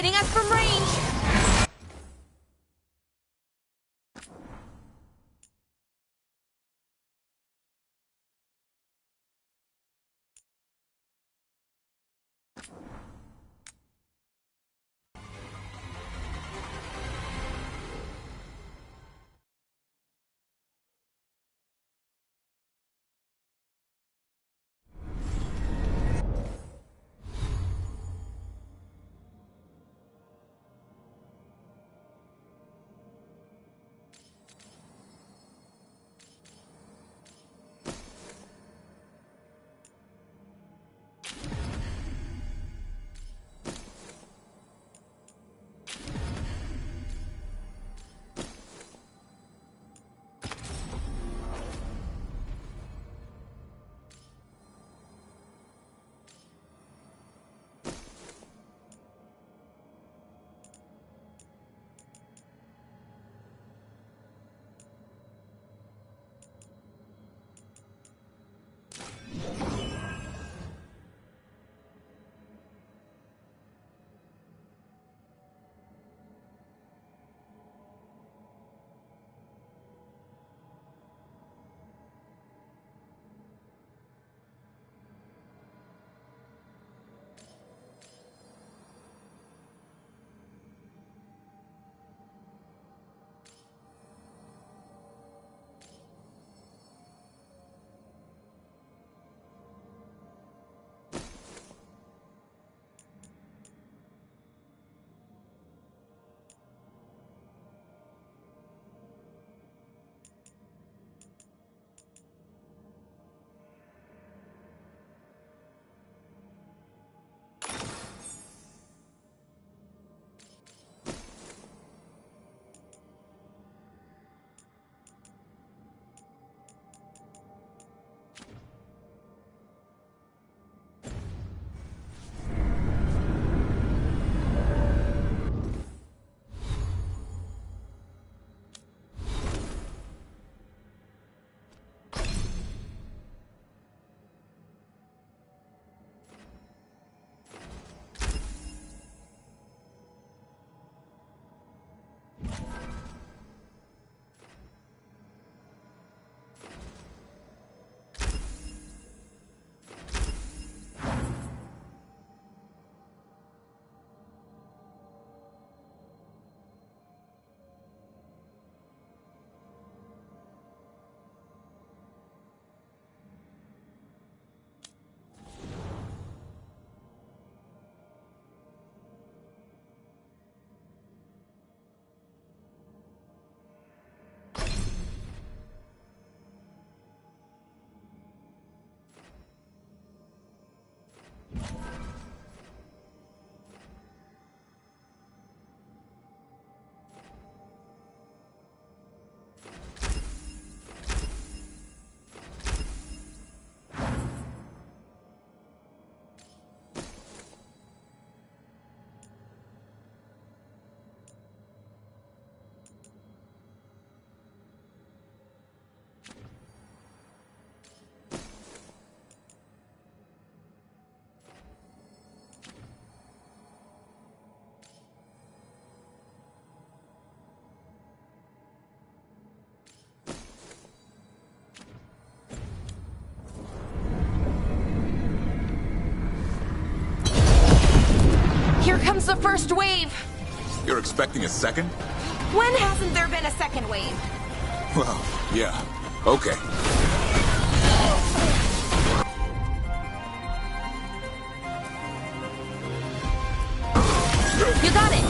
hitting us from range! Here comes the first wave! You're expecting a second? When hasn't there been a second wave? Well, yeah. Okay. You got it!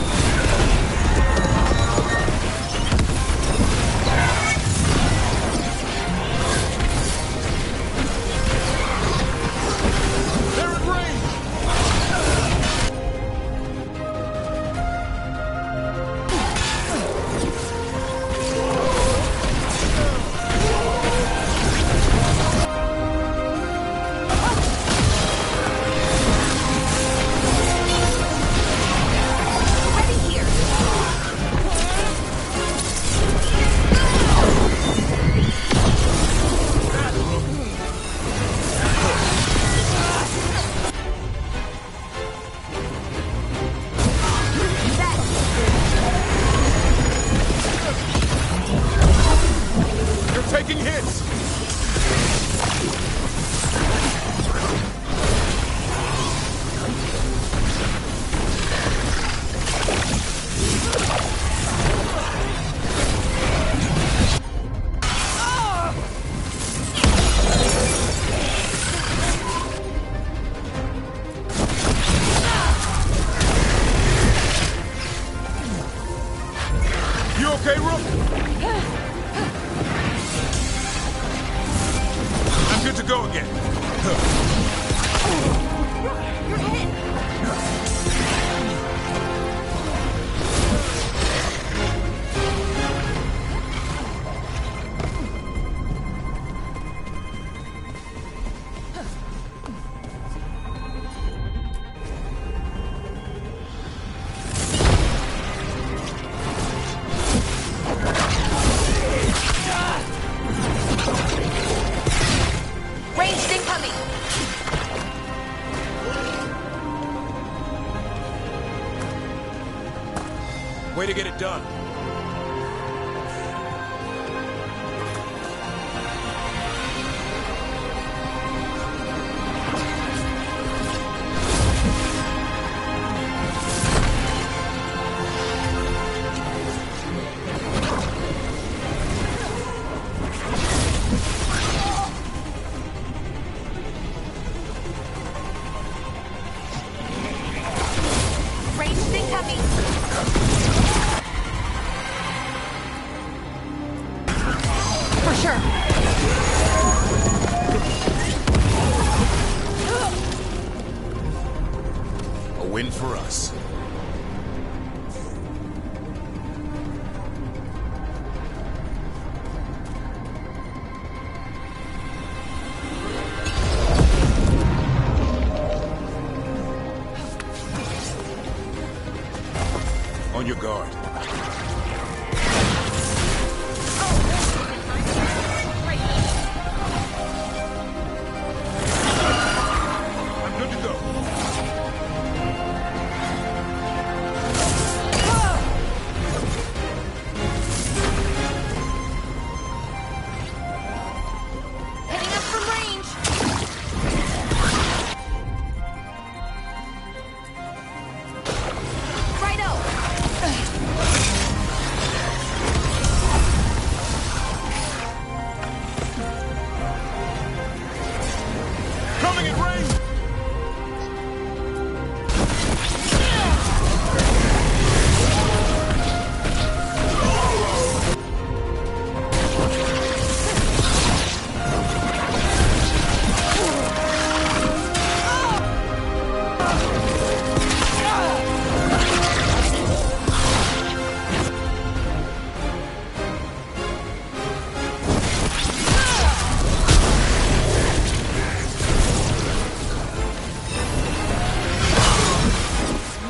incoming! Way to get it done. Ranged incoming! For sure. A win for us. On your guard. I'm good to go. Hitting us from range! Righto! Coming in range!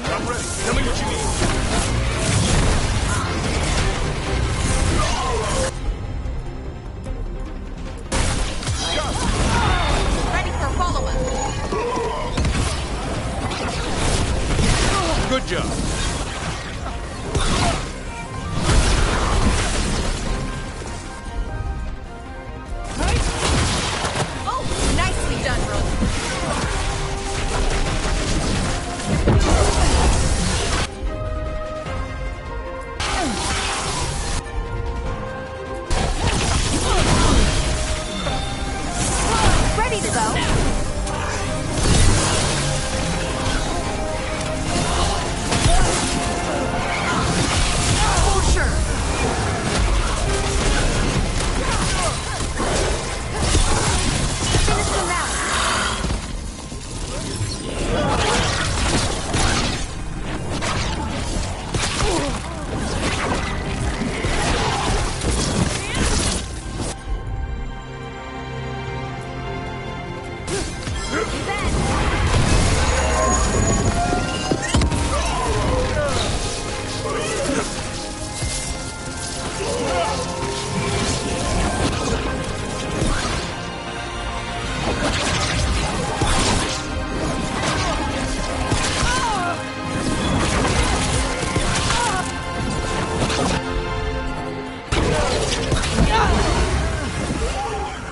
I'm ready. Tell me what you need. Ready for follow-up! Good job. Oh, nicely done, Rogue. Ready to go. For sure. Finish them now.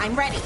I'm ready.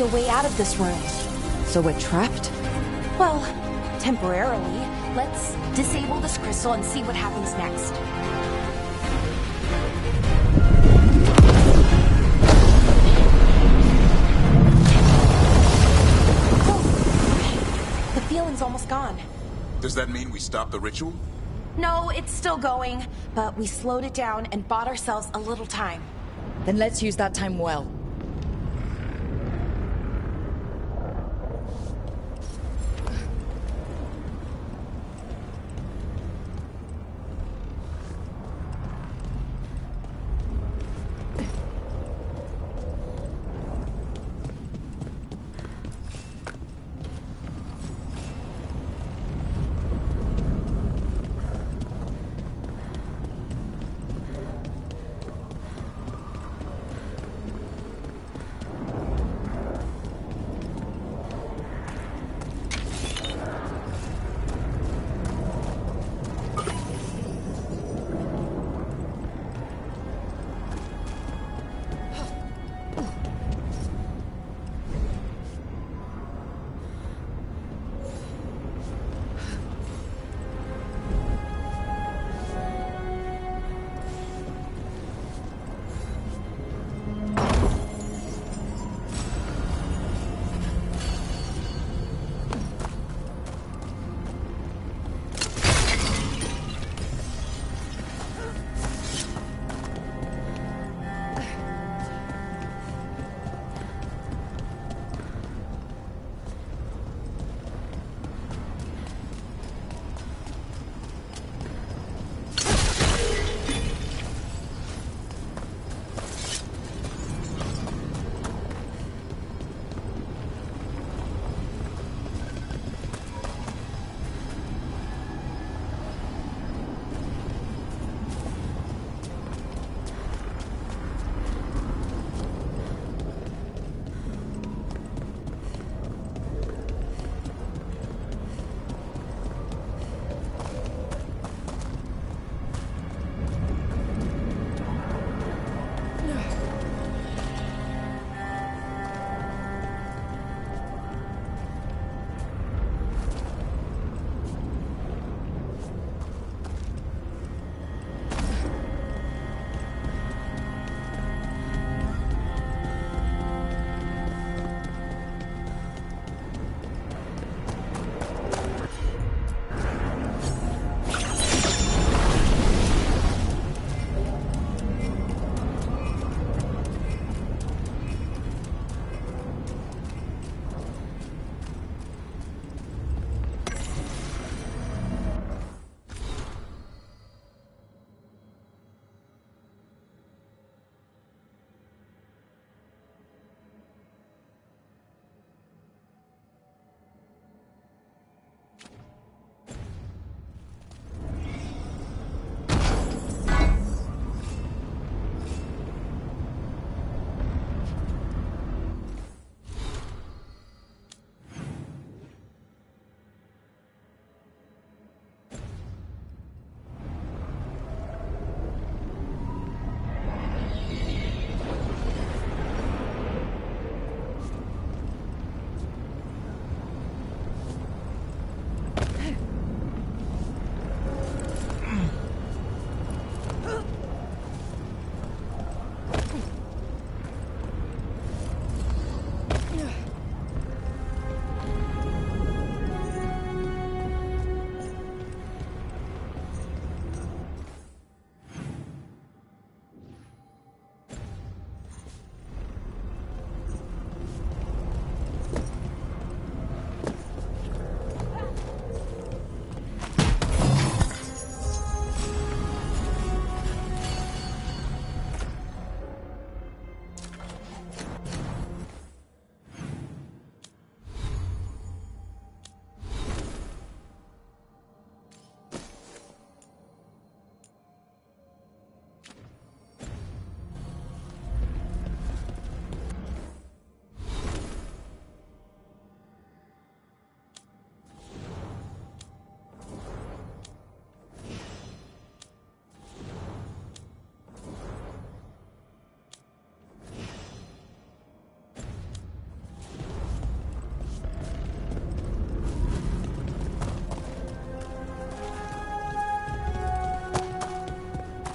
see a way out of this room. So we're trapped? Well, temporarily. Let's disable this crystal and see what happens next. Oh, the feeling's almost gone. Does that mean we stop the ritual? No, it's still going, but we slowed it down and bought ourselves a little time. Then let's use that time well.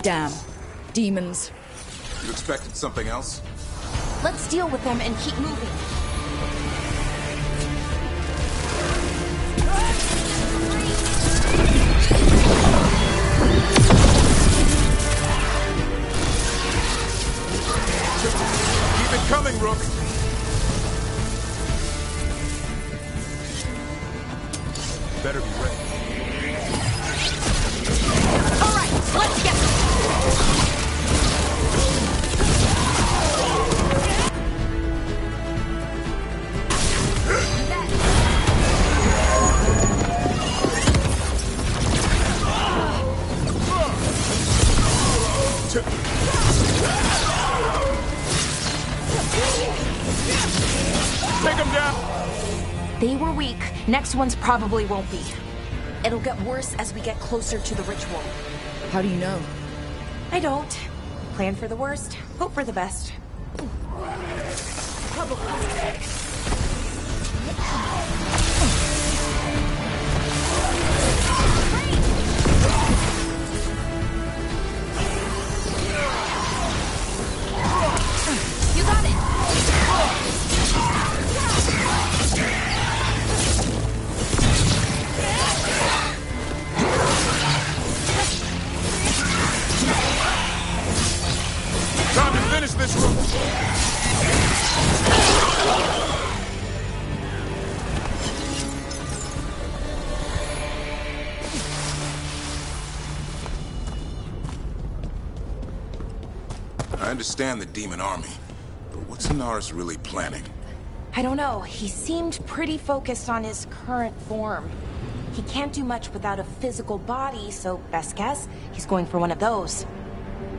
Damn. Demons. You expected something else? Let's deal with them and keep moving. Keep it coming, Rook! Better be ready. All right, let's get them. Take them down! They were weak. Next ones probably won't be. It'll get worse as we get closer to the ritual. How do you know? I don't. Plan for the worst, hope for the best. You got it! Time to finish this room! I understand the demon army, but what's Inaris really planning? I don't know. He seemed pretty focused on his current form. He can't do much without a physical body, so best guess, he's going for one of those.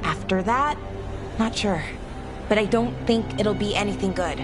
After that, not sure. But I don't think it'll be anything good.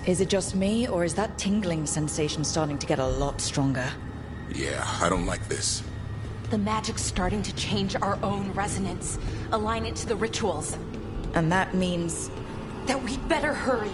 Is it just me, or is that tingling sensation starting to get a lot stronger? Yeah, I don't like this. The magic's starting to change our own resonance, align it to the rituals. And that means... that we'd better hurry.